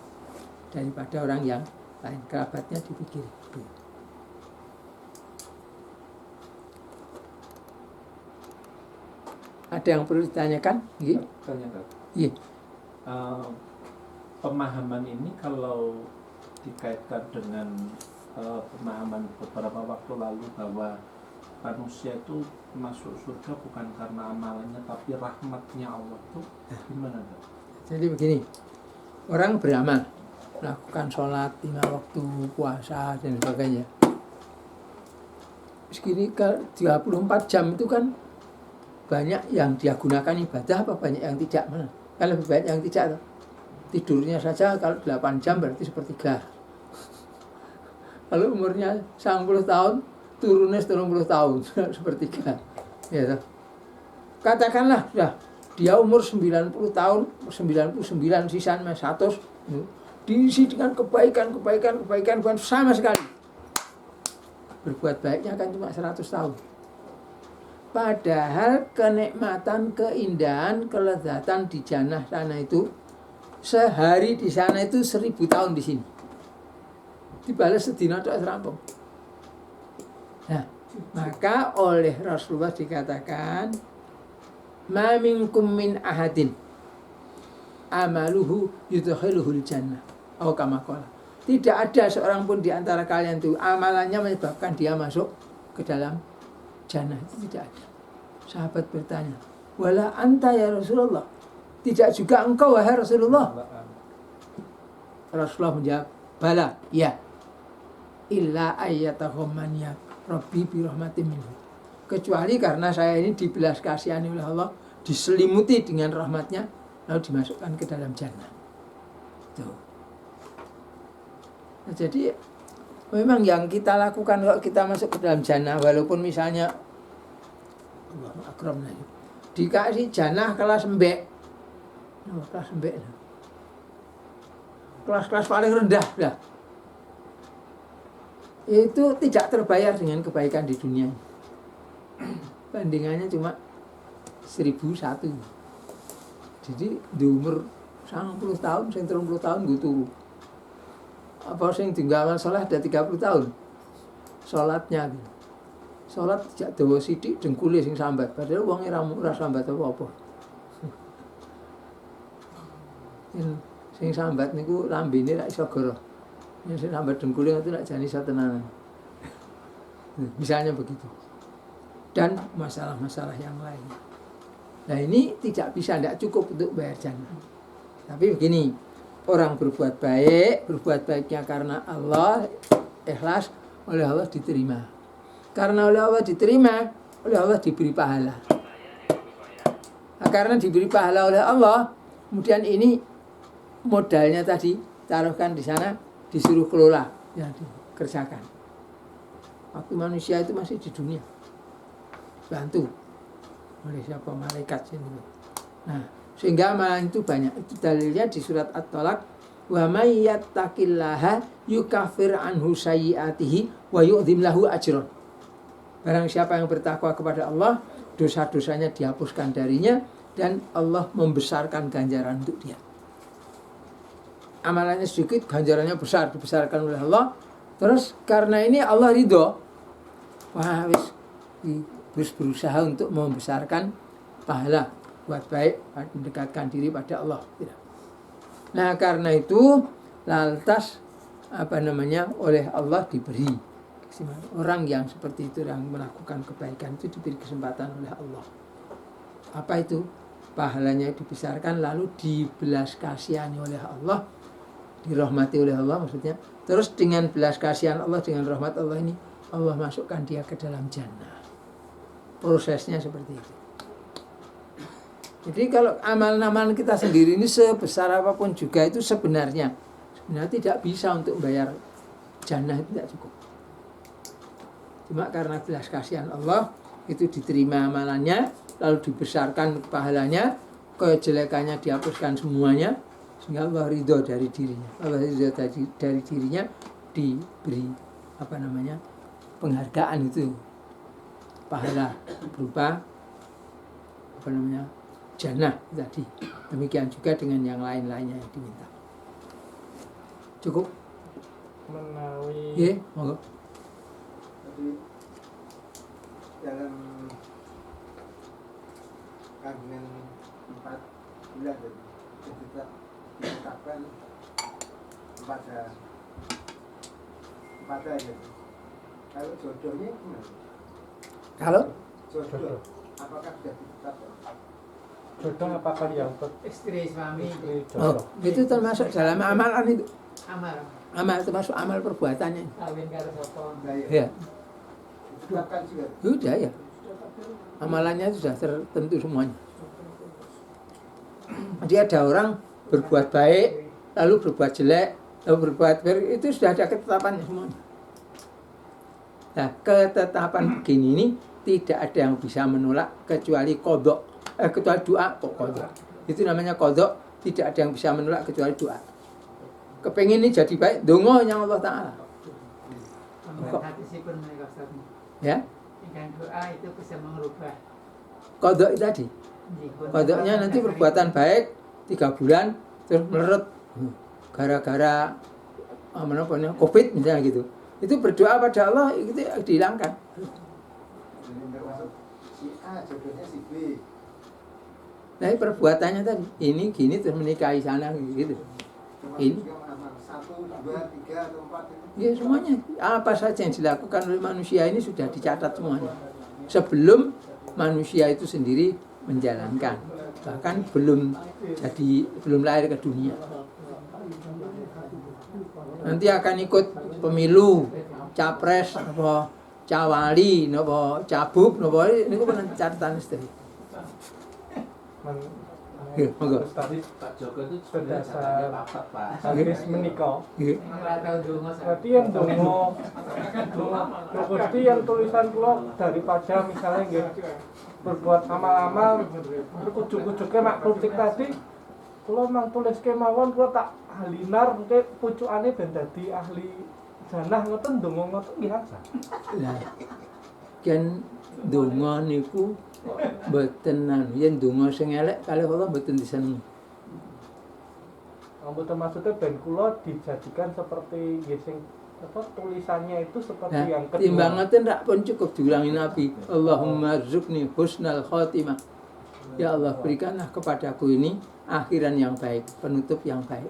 daripada orang yang lain. Kerabatnya dipikir. Ada yang perlu ditanyakan? Tanyakan. Iya. Pemahaman ini kalau dikaitkan dengan pemahaman beberapa waktu lalu bahwa manusia itu masuk surga bukan karena amalannya tapi rahmatnya Allah, itu gimana, Pak? Jadi begini, orang beramal, melakukan sholat 5 waktu, puasa dan sebagainya. Segini 24 jam itu kan banyak yang dia gunakan ibadah, apa banyak yang tidak? Mana? Kan lebih banyak yang tidak. Tidurnya saja kalau 8 jam berarti sepertiga. Kalau umurnya 90 tahun, turunnya 70 tahun, sepertiga. Ya, katakanlah sudah dia umur 90 tahun, 99 sisanya 100, diisi dengan kebaikan sama sekali. Berbuat baiknya kan cuma 100 tahun. Padahal kenikmatan, keindahan, kelezatan di jannah sana itu sehari di sana itu 1000 tahun di sini. Dibalas sedina tok rampung. Nah, maka oleh Rasulullah dikatakan ma minkum min ahadin amaluhu yudkhiluhul jannah. Oh kama qala. Tidak ada seorang pun di antara kalian itu amalannya menyebabkan dia masuk ke dalam jannah. Itu tidak ada. Sahabat bertanya, wala anta ya Rasulullah. Tidak juga engkau wahai Rasulullah. Rasulullah menjawab, bala, ya. Illa ayyataghammaniya Rabbi bi rahmatin minhu. Kecuali karena saya ini dibelas kasihani oleh Allah, diselimuti dengan rahmatnya, lalu dimasukkan ke dalam jannah. Tuh. Nah, jadi memang yang kita lakukan kalau kita masuk ke dalam jannah, walaupun misalnya Allahu akram dikasih jannah kelas mbek, kelas mbek, kelas paling rendah dah, itu tidak terbayar dengan kebaikan di dunia. Bandingannya cuma 1001. Jadi di umur 90 tahun, 30 tahun gue turu. Apa sing tinggal sholat ada 30 tahun. Sholatnya gitu. Sholat tidak dawa sidik dengkule sing sambat. Padahal wongnya ora sambat apa-apa. Sing sambat niku lambene ra iso goro. Sing sambat dengkule itu rak jane iso tenanan. Misalnya begitu. Dan masalah-masalah yang lain. Nah ini tidak tidak cukup untuk bayar jannah. Tapi begini, orang berbuat baiknya karena Allah, ikhlas, oleh Allah diterima. Karena oleh Allah diterima, oleh Allah diberi pahala. Nah, karena diberi pahala oleh Allah, kemudian ini modalnya tadi taruhkan di sana, disuruh kelola, ya dikerjakan. Waktu manusia itu masih di dunia, bantu oleh siapa malaikat sini. Nah, sehingga amalan itu banyak. Itu dalilnya di surat At-Talaq, wa may yattaqillaha yukaffir anhu sayyi'atihi wa yu'dhim lahu ajran. Barang siapa yang bertakwa kepada Allah, dosa-dosanya dihapuskan darinya dan Allah membesarkan ganjaran untuk dia. Amalannya sedikit, ganjarannya besar, dibesarkan oleh Allah. Terus karena ini Allah ridho. Wah, wis berusaha untuk membesarkan pahala buat baik, mendekatkan diri pada Allah. Nah karena itu lantas oleh Allah diberi orang yang seperti itu yang melakukan kebaikan itu diberi kesempatan oleh Allah. Apa itu? Pahalanya dibesarkan lalu dibelas kasihani oleh Allah, dirahmati oleh Allah maksudnya. Terus dengan belas kasihan Allah, dengan rahmat Allah ini Allah masukkan dia ke dalam jannah. Prosesnya seperti itu. Jadi kalau amalan-amalan kita sendiri ini sebesar apapun juga itu sebenarnya tidak bisa untuk bayar jannah, itu tidak cukup. Cuma karena belas kasihan Allah itu diterima amalannya, lalu dibesarkan pahalanya, kejelekannya dihapuskan semuanya, sehingga Allah ridho dari dirinya. Allah ridho dari dirinya diberi penghargaan itu, pahala berupa jannah tadi. Demikian juga dengan yang lain-lainnya yang diminta. Cukup? Menawi. Iya, monggo. Jadi dalam kandungan 4 bulan kita ditetapkan pada aja. Kalau jodohnya gimana? Kalau Jodoh, apakah sudah ditetapkan? Jodoh apakah yang Istri suami itu termasuk dalam amalan itu. amal Termasuk amal perbuatannya. kawin karo sapa. Ya. Ditetapkan juga. Sudah ya. Amalannya sudah tertentu semuanya. Jadi ada orang berbuat baik, lalu berbuat jelek, lalu berbuat baik, itu sudah ada ketetapannya semuanya. Nah, ketetapan begini ini tidak ada yang bisa menolak kecuali qadha. Kecuali doa kok qadha. Itu namanya qadha, tidak ada yang bisa menolak kecuali doa. Kepengin ini jadi baik, donga yang Allah Ta'ala. Hatisipun menika Ustaz. Ya. Dengan doa itu bisa mengubah. Qadha itu tadi. Qadha-nya nanti perbuatan baik 3 bulan terus meleret gara-gara Covid misalnya gitu. Itu berdoa pada Allah itu dihilangkan. Jadi termasuk si A jodohnya si B. Nah, perbuatannya tadi ini gini terus menikahi sana gitu. Ini. Satu, dua, tiga, atau empat itu. Ya semuanya apa saja yang dilakukan oleh manusia ini sudah dicatat semuanya. Sebelum manusia itu sendiri menjalankan, bahkan belum lahir ke dunia. Nanti akan ikut pemilu, capres, apa cawali, apa cabuk, apa ini kok catatan istri. Ya, monggo. Tadi Pak Joko itu sebenarnya Berdasar catatannya Pak. hadis menika. Ya. Ora tau ndonga sak. Berarti yang dongo Gusti yang tulisan kula daripada misalnya nggih berbuat amal-amal ujuk-ujuke makrutik tadi kula mang tulis kemawon kula tak halinar mungkin pucukane ben dadi ahli janah ngoten dongo ngoten nggih aja. Lah kan donga niku mboten yen donga sing elek kalih Allah mboten disenengi. Mboten maksudnya ben kula dijadikan seperti nggih sing apa tulisannya itu seperti Nah, yang kedua. timbang ngoten rak pun cukup diulangi Nabi. Allahumma rzuqni husnal khotimah. Ya Allah, berikanlah kepadaku ini akhiran yang baik, penutup yang baik.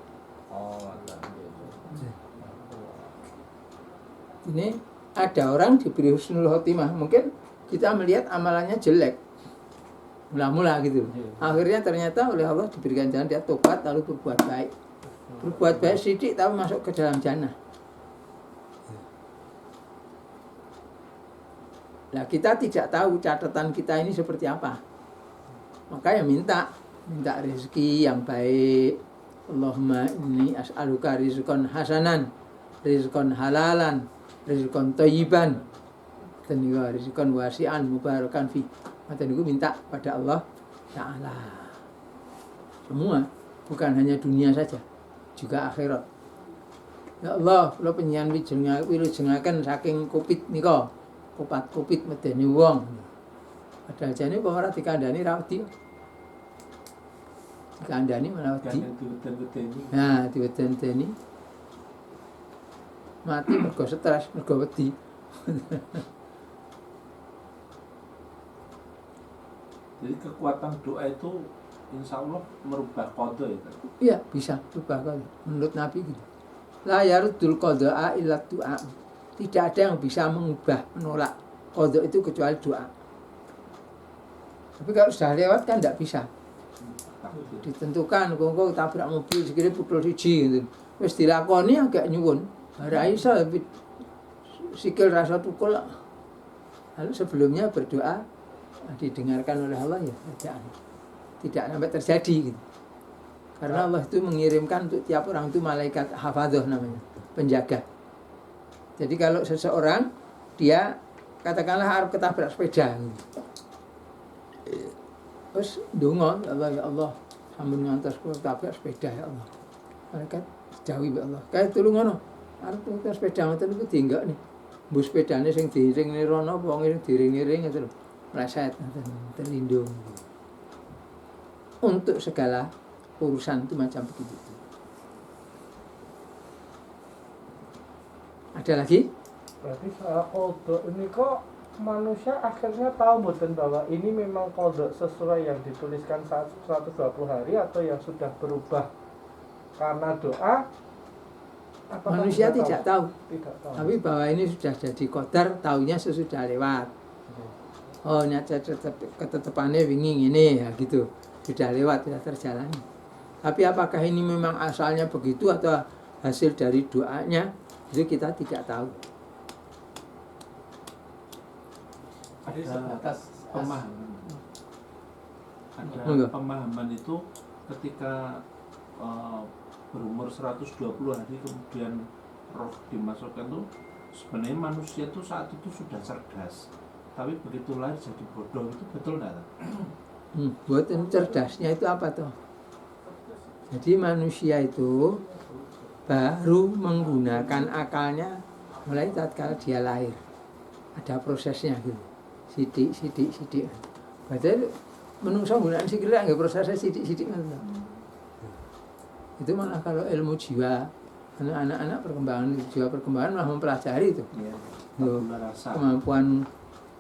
Ini ada orang diberi husnul khotimah, mungkin kita melihat amalannya jelek, mula-mula gitu. Akhirnya ternyata oleh Allah diberikan jalan, dia tobat lalu berbuat baik. Berbuat baik sidik tapi masuk ke dalam jannah. Nah, kita tidak tahu catatan kita ini seperti apa. Maka ya minta rezeki yang baik. Allahumma inni as'aluka rizqan hasanan, rizqan halalan, rizqan thayyiban. Dan juga rizqan wasi'an mubarakan fi. Maka niku minta pada Allah Ta'ala. Semua, bukan hanya dunia saja, juga akhirat. Ya Allah, kula penjenengan wilujengaken saking Covid nika. Covid medeni wong. Padahal jane kok ora dikandani ra wedi. Dikandani malah wedi. Nah, diweden-wedeni. Mati mergo stres, mergo wedi. Jadi kekuatan doa itu insya Allah merubah qada ya. Iya, bisa berubah kali. Menurut Nabi gitu. La yarudul qada'a illa du'a. Tidak ada yang bisa mengubah, menolak qada itu kecuali doa. Tapi kalau sudah lewat kan tidak bisa. Ditentukan, kok tabrak mobil sekali pukul siji gitu. Wis dilakoni agak nyuwun. Ora iso sikil rasa tukul. Lalu sebelumnya berdoa didengarkan oleh Allah ya tidak sampai terjadi gitu. Karena Allah itu mengirimkan untuk tiap orang itu malaikat hafadzah namanya, penjaga. Jadi kalau seseorang dia katakanlah harus ketabrak sepeda gitu. Terus donga Allah ya Allah sampun ngantos kula tabrak sepeda ya Allah. Malaikat jauhi ya Allah. Kae tulung ngono. Arep tabrak sepeda ngoten niku dienggak nih. Mbus sepedane sing diiring rono apa wong diiring-iring ngoten lho. Meleset terlindung. Untuk segala urusan itu macam begitu. Ada lagi? Berarti soal kodok ini kok manusia akhirnya tahu mboten bahwa ini memang kodok sesuai yang dituliskan saat 120 hari atau yang sudah berubah karena doa? Manusia tidak tahu. Tidak tahu. Tapi bahwa ini sudah jadi qadar, tahunya sesudah lewat. Oh, nyata ketetepannya wingi ini ya gitu. Sudah lewat, sudah terjalani. Tapi apakah ini memang asalnya begitu atau hasil dari doanya? Itu kita tidak tahu. Ada sebatas pemahaman. Ada Enggak. pemahaman itu ketika berumur 120 hari kemudian roh dimasukkan tuh sebenarnya manusia tuh saat itu sudah cerdas. Tapi begitu lahir jadi bodoh itu betul enggak? Buat cerdasnya itu apa toh? Jadi manusia itu baru menggunakan akalnya mulai tatkala dia lahir. Ada prosesnya gitu. Sidik. Padahal menungso nggunaan sikile nggih prosesnya sidik ngono. Itu malah kalau ilmu jiwa anak-anak perkembangan malah mempelajari itu. Iya. Kemampuan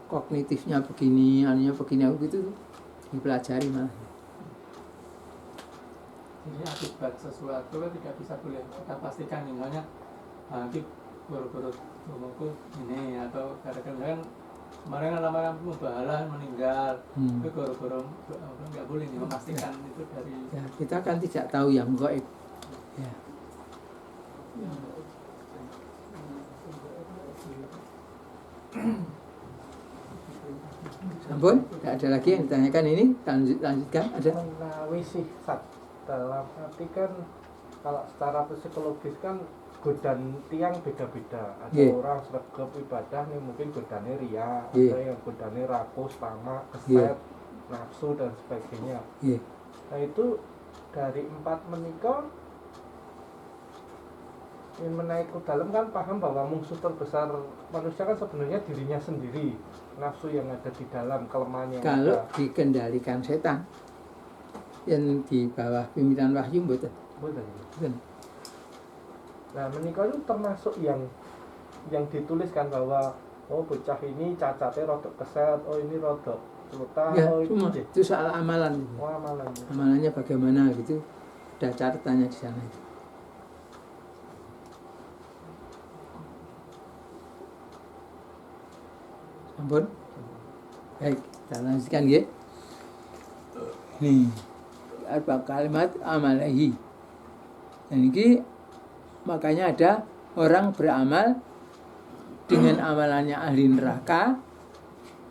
kognitifnya begini, anunya begini gitu dipelajari malah. ini akibat sesuatu tidak bisa boleh kita pastikan, misalnya nanti guru-guru umumku ini atau gara-gara kan kemarin lama mubahalah meninggal, itu guru-guru nggak boleh nih memastikan itu dari Ya, kita kan tidak tahu yang gaib. Ya. Sampun, tidak ada lagi yang ditanyakan ini, lanjutkan, ada? Menawi sifat dalam arti kan kalau secara psikologis kan godaan tiang beda-beda. Ada Yeah. orang sregep ibadah nih mungkin godane ria, Yeah. ada yang godane rakus, tamak, Yeah. keset, nafsu dan sebagainya. Iya. Nah itu dari 4 menikah yang menaik ke dalam kan paham bahwa musuh terbesar manusia kan sebenarnya dirinya sendiri, nafsu yang ada di dalam, kelemahannya yang Kalau ada. dikendalikan setan yang di bawah pimpinan wahyu betul. Betul. Nah menikah itu termasuk yang dituliskan bahwa oh bocah ini cacatnya rodok keset, oh ini rodok celutah, Ya, oh semua ini itu soal amalan. oh amalannya. Amalannya bagaimana gitu, ada catatannya di sana. Ampun. Baik, kita lanjutkan ya. Nih, arba kalimat amalahi. Dan ini makanya ada orang beramal dengan amalannya ahli neraka,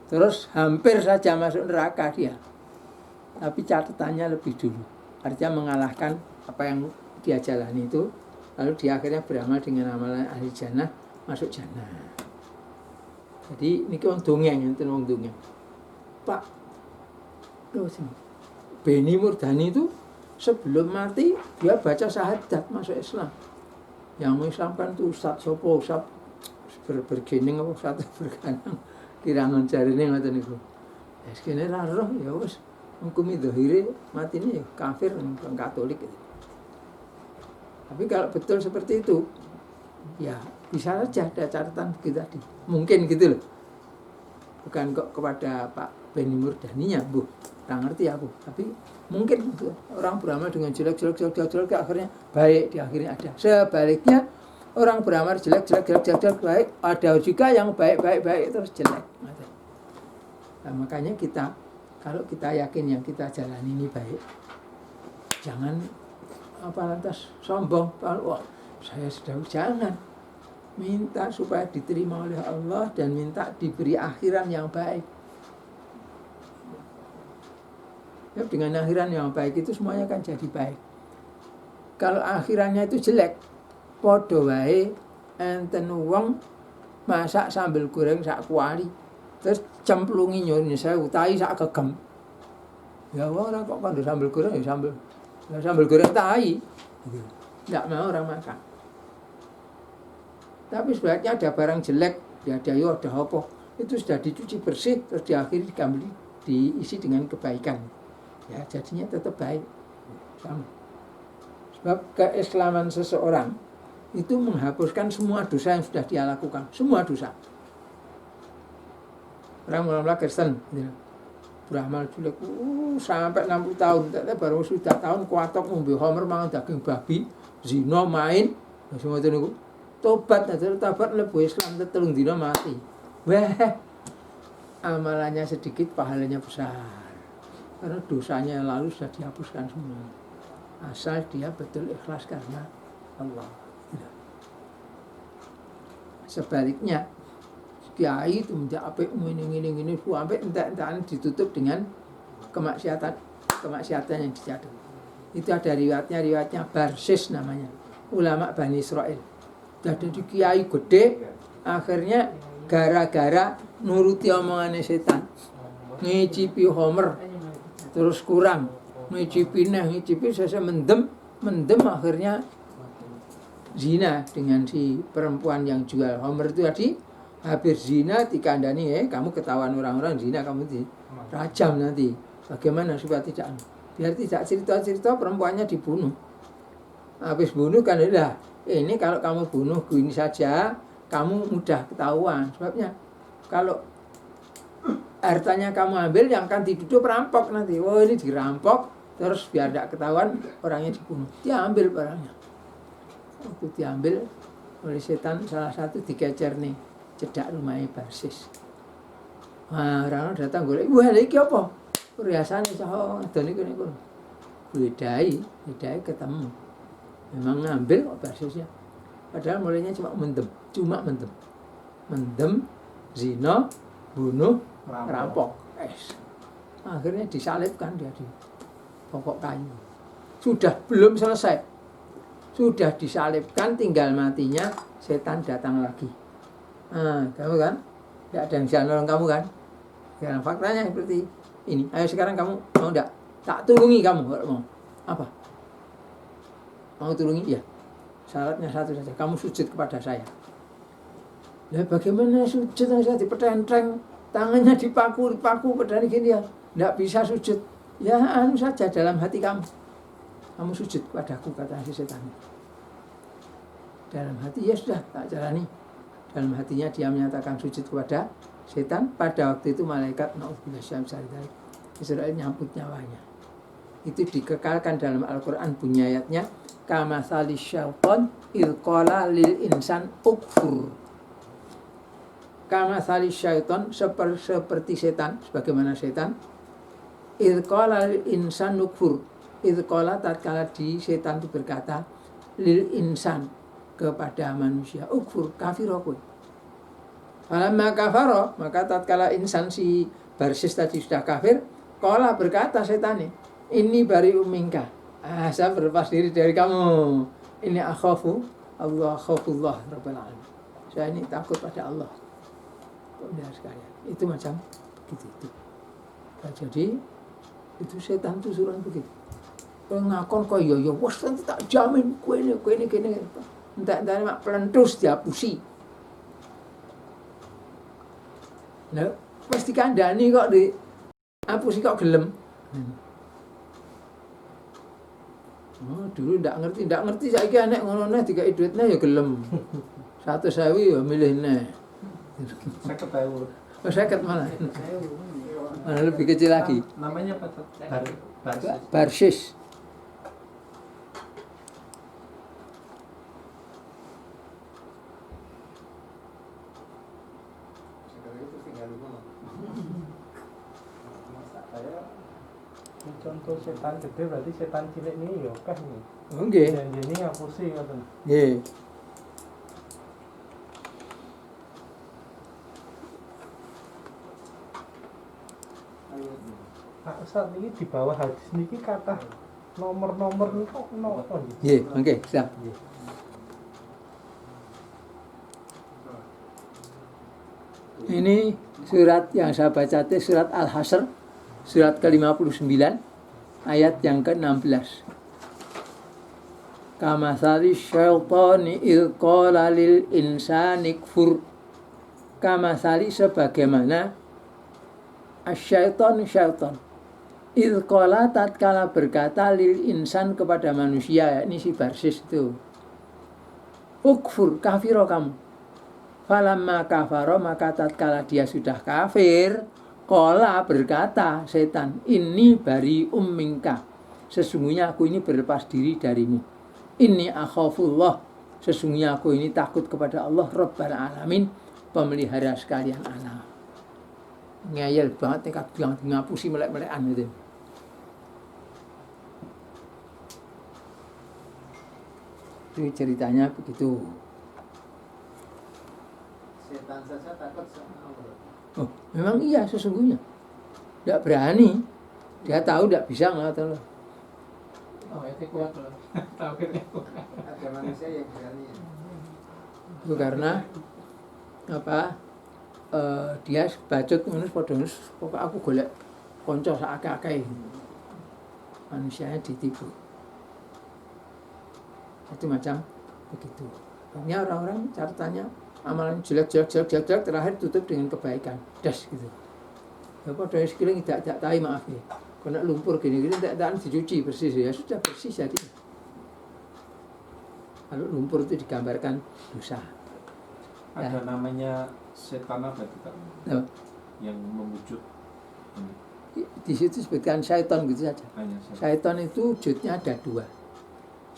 terus hampir saja masuk neraka dia. Tapi catatannya lebih dulu. Artinya mengalahkan apa yang dia jalani itu, lalu dia akhirnya beramal dengan amalan ahli jannah, masuk jannah. Jadi ini wong dongeng, enten wong dongeng. Pak, loh sini. Beni Murdani itu sebelum mati dia baca syahadat masuk Islam. Yang mengislamkan itu Ustaz Sopo, Ustaz bergening apa Ustaz berkanang. Kirangan jarine ngoten niku. Ya sekene ra roh ya wis hukumi zahire matine ya kafir orang Katolik gitu. Tapi kalau betul seperti itu ya bisa saja ada catatan begitu tadi. Mungkin gitu loh. Bukan kok kepada Pak Beni Murdaninya, Bu. Tak ngerti aku. Tapi mungkin gitu. Orang beramal dengan jelek akhirnya baik, di akhirnya ada. Sebaliknya orang beramal jelek baik, ada juga yang baik terus jelek. Nah, makanya kita kalau kita yakin yang kita jalani ini baik, jangan lantas sombong. Wah, saya sudah jangan. Minta supaya diterima oleh Allah dan minta diberi akhiran yang baik. Ya, dengan akhiran yang baik itu semuanya kan jadi baik. Kalau akhirannya itu jelek, podo wae enten wong masak sambal goreng sak kuali, terus cemplungi nyun sewu tai sak gegem. Ya ora kok kandha sambal goreng ya sambal goreng tai. Enggak mau orang makan. Tapi sebaliknya ada barang jelek, ya ada apa, itu sudah dicuci bersih, terus diakhiri kembali diisi dengan kebaikan. Ya jadinya tetap baik. Sama. Sebab keislaman seseorang itu menghapuskan semua dosa yang sudah dia lakukan, semua dosa. Orang mula-mula Kristen, gitu. Beramal jelek, sampai 60 tahun, baru sudah tahun kuatok ngombe homer mangan daging babi, zina main, semua itu niku. Tobat lebu Islam telung dina mati. Wah, amalannya sedikit, pahalanya besar. Karena dosanya yang lalu sudah dihapuskan semua. Asal dia betul ikhlas karena Allah. Sebaliknya, kiai itu menjak apik ngene sampai entek-entekan ditutup dengan kemaksiatan yang dicatat. Itu ada riwayatnya Barsis namanya, ulama Bani Israel. Jadi kiai gede, akhirnya gara-gara nuruti omongannya setan, ngicipi homer, terus kurang, ngicipi saya mendem akhirnya zina dengan si perempuan yang jual homer itu tadi. Habis zina dikandani, kamu ketahuan orang-orang zina, kamu dirajam nanti. Bagaimana supaya tidak? Biar tidak cerita-cerita perempuannya dibunuh. Habis bunuh kan udah. Ini kalau kamu bunuh gini saja, kamu mudah ketahuan. Sebabnya kalau hartanya kamu ambil, yang akan dituduh perampok nanti. Oh ini dirampok, Terus biar tidak ketahuan, orangnya dibunuh. Diambil barangnya. Waktu diambil oleh setan, salah satu dikecer nih, cedak rumahnya Barsis. Nah, orang datang golek, wah iki apa? Perhiasan cah adon iku niku. Widai ketemu. Memang ngambil kok Barsisnya. Padahal mulainya cuma mendem. Mendem, zina, bunuh, rampok. Akhirnya disalibkan dia di pokok kayu. Sudah belum selesai. Sudah disalibkan, tinggal matinya, setan datang lagi. Nah, kamu kan? Tidak ada yang bisa nolong kamu kan? Sekarang faktanya seperti ini. Ayo sekarang kamu mau enggak? Tak tulungi kamu kalau mau. Apa? Mau tulungi? Ya. Syaratnya satu saja. Kamu sujud kepada saya. Ya bagaimana sujud? Saya dipetenteng, tangannya dipaku pedani gini ya. Tidak bisa sujud. Ya anu saja dalam hati kamu. Kamu sujud kepadaku, kata si setan. Dalam hati ya sudah tak jalani. Dalam hatinya dia menyatakan sujud kepada setan. Pada waktu itu malaikat Israel nyambut nyawanya. Itu dikekalkan dalam Al-Quran bunyi ayatnya, kamathali syaiton idh qala lil insan ukfur. Kamathali syaiton seperti setan, sebagaimana setan, idh qala lil insan ukfur. Idh qala tatkala setan itu berkata lil insan, kepada manusia, ukfur, kafir kowe. Falamma kafara, maka tatkala insan si Barsis tadi sudah kafir, qala berkata setane, ini bari minka. Saya berlepas diri dari kamu. Ini akhafu khafullah rabbal alamin. Saya ini takut pada Allah. Saudara sekalian, itu macam begitu. Nah, jadi itu setan itu suruh begitu. Kowe ngakon kok ya wis tak jamin kowe ini kene. Entar mak pelentus dihapusi. Lah wis dikandani kok dihapusi kok gelem. Oh, dulu ndak ngerti saiki anek ngono neh dikai duitnya ya gelem. 100.000 ya milih neh. 50.000. Oh, 50 malah. Mana lebih kecil lagi. Namanya apa? Barsis. Contoh setan gede berarti setan cilik ini ya akeh nih. Oh nggih. Janjine ngapusi ngoten. Nggih. Nah, saat ini di bawah hadis niki kata nomor-nomor niku napa nggih? Nggih, nggih, siap. Ini surat yang saya baca itu surat Al-Hasr, surat ke-59, ayat yang ke-16. Kamathali syaitani idh qala lil insani kfur. Kamathali sebagaimana syaitan idh qala tatkala berkata lil insan kepada manusia, ini si Barsis itu, ukfur, kafiro kamu. Falamma kafaro, maka tatkala dia sudah kafir, qala berkata setan, ini bari minka, sesungguhnya aku ini berlepas diri darimu. Inni akhafullah, sesungguhnya aku ini takut kepada Allah Rabbal Alamin, pemelihara sekalian alam. Ngeyel banget, nekat banget, ngapusi melek-melekan itu. Itu ceritanya begitu. Setan saja takut sama Allah. Oh, memang iya sesungguhnya. Tidak berani. Dia tahu tidak bisa ngatakan. Oh, itu kuat loh. Tahu kuat. Ada manusia yang berani. Itu karena apa? Dia bacot ngono padha pokok aku golek kanca sak akeh-akeh. Manusianya ditipu. Itu macam begitu. Akhirnya orang-orang catatannya amalan jelek terakhir tutup dengan kebaikan. Das gitu. Ya padha sekeliling tidak tahu maaf ya. Kena lumpur gini-gini tidak dicuci bersih ya sudah bersih jadi. Kalau lumpur itu digambarkan dosa. Ada Ya. namanya setan apa itu Kak? Apa? Yang memujuk Di situ disebutkan syaiton gitu saja. Hanya saya. Syaiton itu wujudnya ada dua.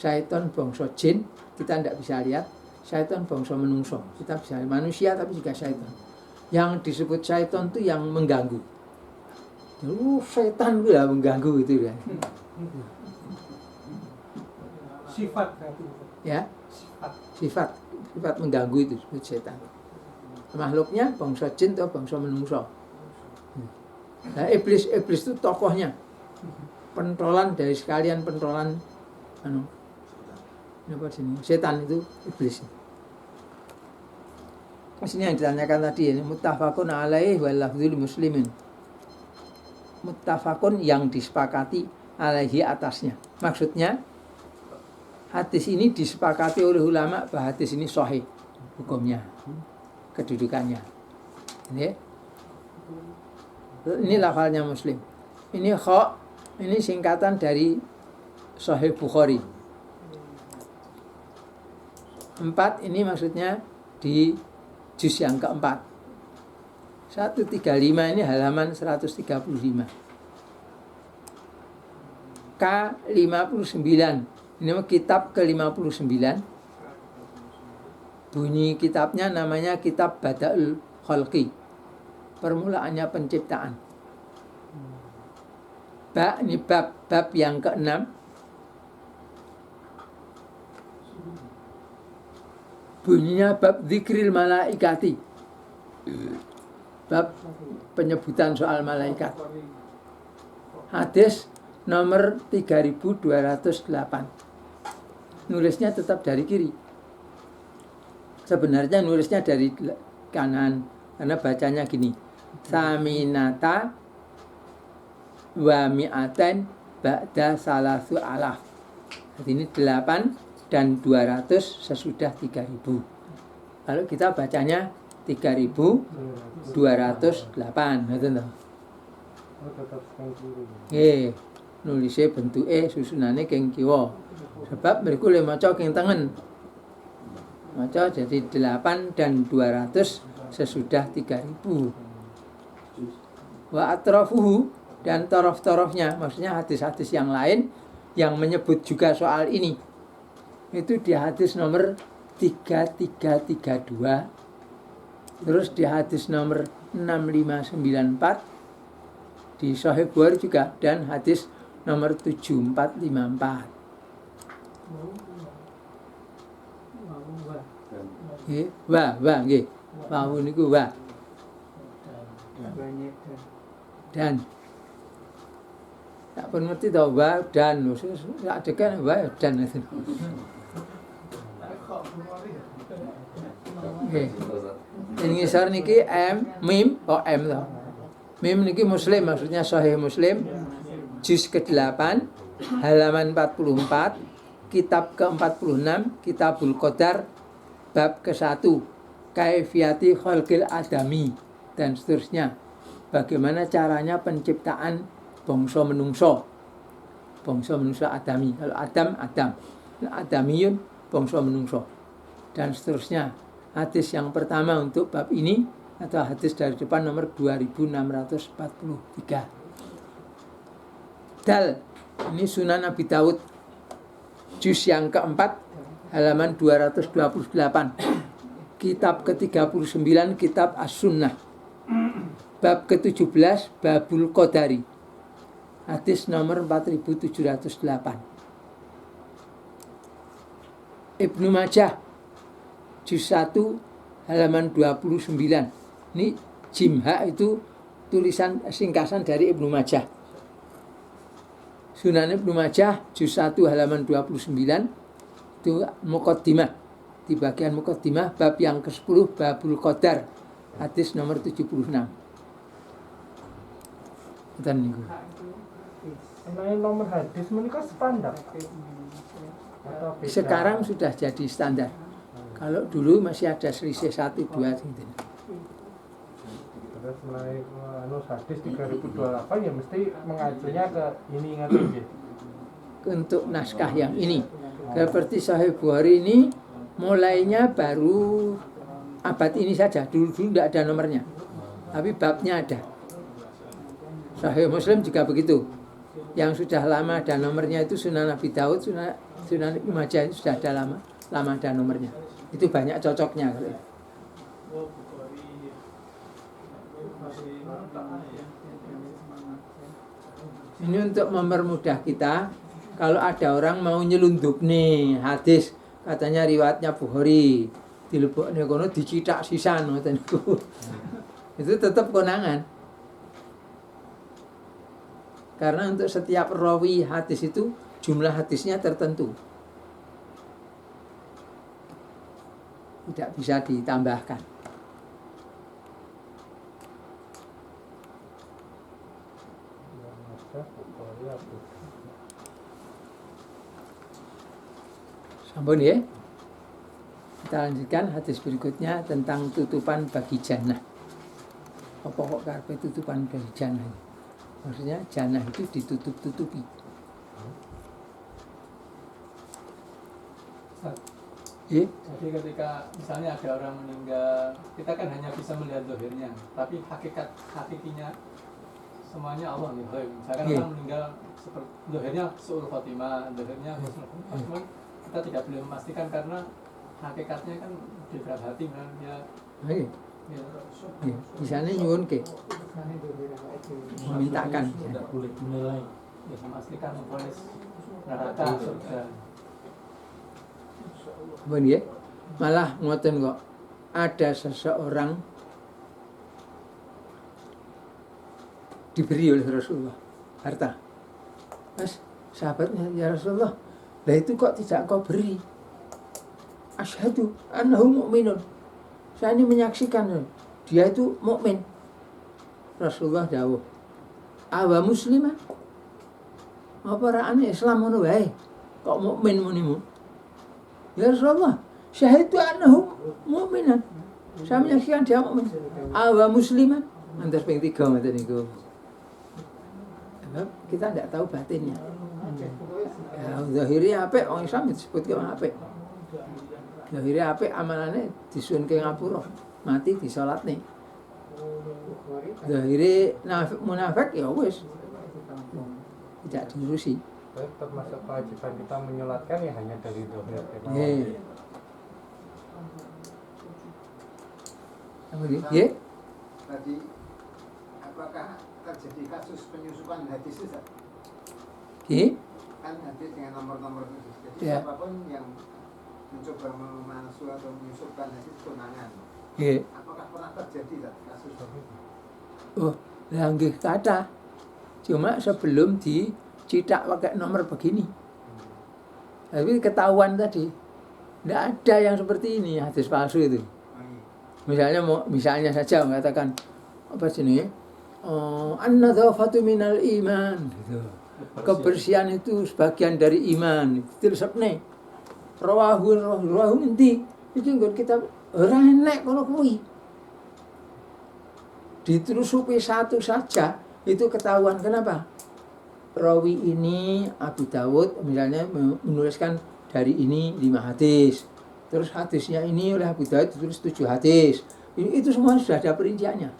Syaiton bangsa jin, kita tidak bisa lihat. Syaiton bangsa menungso, kita bisa lihat. Manusia tapi juga syaiton. Yang disebut syaiton itu yang mengganggu. Setan itu ya mengganggu itu ya. Sifat Ya, sifat mengganggu itu disebut setan. Makhluknya bangsa jin atau bangsa menungso. Nah, iblis itu tokohnya. Pentolan dari sekalian pentolan setan itu iblis. Ini yang ditanyakan tadi, muttafaqun alaihi wal lafdzul muslimin. Muttafaqun yang disepakati alaihi atasnya. Maksudnya hadis ini disepakati oleh ulama bahwa hadis ini sahih hukumnya, kedudukannya. Ini lafalnya Muslim. Ini kha, ini singkatan dari Sahih Bukhari. 4 ini maksudnya di juz yang keempat. 135 ini halaman 135. K59 ini kitab ke-59. Bunyi kitabnya namanya Kitab Bada'ul Khalqi. Permulaannya penciptaan. Ini bab yang ke-6. Bunyinya bab dzikril malaikati. Bab penyebutan soal malaikat. Hadis nomor 3208. Nulisnya tetap dari kiri. Sebenarnya nulisnya dari kanan karena bacanya gini. Saminata wa mi'aten ba'da salasu alaf. Jadi ini 8 dan 200 sesudah 3000. Kalau kita bacanya 3208. Betul toh? Nulisnya bentuke susunane keng kiwa. Sebab mereka le maca keng tengen. Maca jadi 8 dan 200 sesudah 3000. Wa atrafuhu dan torof-torofnya, maksudnya hadis-hadis yang lain yang menyebut juga soal ini. Itu di hadis nomor 3332. Terus di hadis nomor 6594 di Sahih Bukhari juga, dan hadis nomor 7454. Nggih, wa nggih. Wa niku wa. Dan tak pun ngerti tau wa dan sak dekan wa dan itu. Nggih. Ini ngisor niki mim to. Mim niki Muslim, maksudnya Sahih Muslim juz ke-8 halaman 44, kitab ke-46, Kitabul Qadar bab ke-1, kaifiyati khalqil adami dan seterusnya. Bagaimana caranya penciptaan bangsa menungso. Bangsa menungso adami. Kalau Adam, Adamiyun bangsa menungso. Dan seterusnya. Hadis yang pertama untuk bab ini atau hadis dari depan nomor 2643. Dal, ini Sunan Abi Dawud juz yang keempat halaman 228. Kitab ke-39 Kitab As-Sunnah. Bab ke-17 Babul Qadari. Hadis nomor 4708. Ibnu Majah juz 1 halaman 29. Ini Jimha itu tulisan singkasan dari Ibnu Majah. Sunan Ibnu Majah juz 1 halaman 29 itu muqaddimah. Di bagian muqaddimah bab yang ke-10 Babul Qadar. Hadis nomor 76. Dan niku. Nomor hadis menika standar. Sekarang sudah jadi standar. Kalau dulu masih ada selisih 1-2 gitu. Terus mulai hadis 3028 ya mesti mengacunya ke ini ngerti. Untuk naskah yang ini. Seperti Sahih Bukhari ini mulainya baru abad ini saja. Dulu tidak ada nomornya. Tapi babnya ada. Sahih Muslim juga begitu. Yang sudah lama ada nomornya itu Sunan Abi Daud, Sunan Ibnu Majah itu sudah ada lama ada nomornya. Itu banyak cocoknya. Ini untuk mempermudah kita. Kalau ada orang mau nyelundup nih hadis, katanya riwayatnya Bukhari, dilebokne kono dicithak sisan ngoten niku. Itu tetap konangan. Karena untuk setiap rawi hadis itu jumlah hadisnya tertentu. Tidak bisa ditambahkan. Sampun ya. Kita lanjutkan hadis berikutnya tentang tutupan bagi jannah. Apa kok karepe tutupan bagi jannah? Maksudnya jannah itu ditutup-tutupi. Jadi ketika misalnya ada orang meninggal, kita kan hanya bisa melihat zahirnya, tapi hakikinya semuanya Allah nih. Misalkan orang meninggal seperti zahirnya suul khotimah, zahirnya husnul khotimah, kita tidak boleh memastikan karena hakikatnya kan di dalam hati kan dia. Di sana nyuwun ke memintakan tidak boleh menilai, Ya, memastikan memvonis neraka surga. Bon ya. Malah ngoten kok ada seseorang diberi oleh Rasulullah harta. Mas, sahabatnya ya Rasulullah, lah itu kok tidak kau beri? Asyhadu annahu mu'minun. Saya ini menyaksikan dia itu mukmin. Rasulullah dawuh, "Awa muslimah?" Apa raane Islam ngono wae? Kok mukmin munimu? Ya Rasulullah, syahidtu annahu mu'minan. Saya menyaksikan dia mukmin. Awa muslimah? Antas ping 3 ngoten niku. Kita tidak tahu batinnya. Ya, zahiri apik wong Islam disebut ke apik. Zahiri apik amalane disunke ngapura, mati disolatne. Zahiri munafik ya wis. Tidak diurusi. Termasuk kewajiban kita menyolatkan ya hanya dari zahir. Ya. Tadi apakah terjadi kasus penyusupan hadis itu? Kan hadis dengan nomor-nomor khusus. Jadi siapapun yang mencoba memasuk atau menyusupkan hadis konangan. Apakah pernah terjadi kasus itu? Oh, lah nggih kathah. Cuma sebelum dicithak pakai nomor begini. Tapi ketahuan tadi. Tidak ada yang seperti ini hadis palsu itu. Misalnya saja mengatakan apa sini? An-nadzafatu minal iman gitu. Kebersihan itu sebagian dari iman. Dilesepne. Rawahu nanti iki nggon kita ora enek kono kuwi. Ditelusupi satu saja itu ketahuan. Kenapa? Rawi ini Abu Dawud misalnya menuliskan dari ini 5 hadis. Terus hadisnya ini oleh Abu Dawud ditulis 7 hadis. Itu semua sudah ada perinciannya.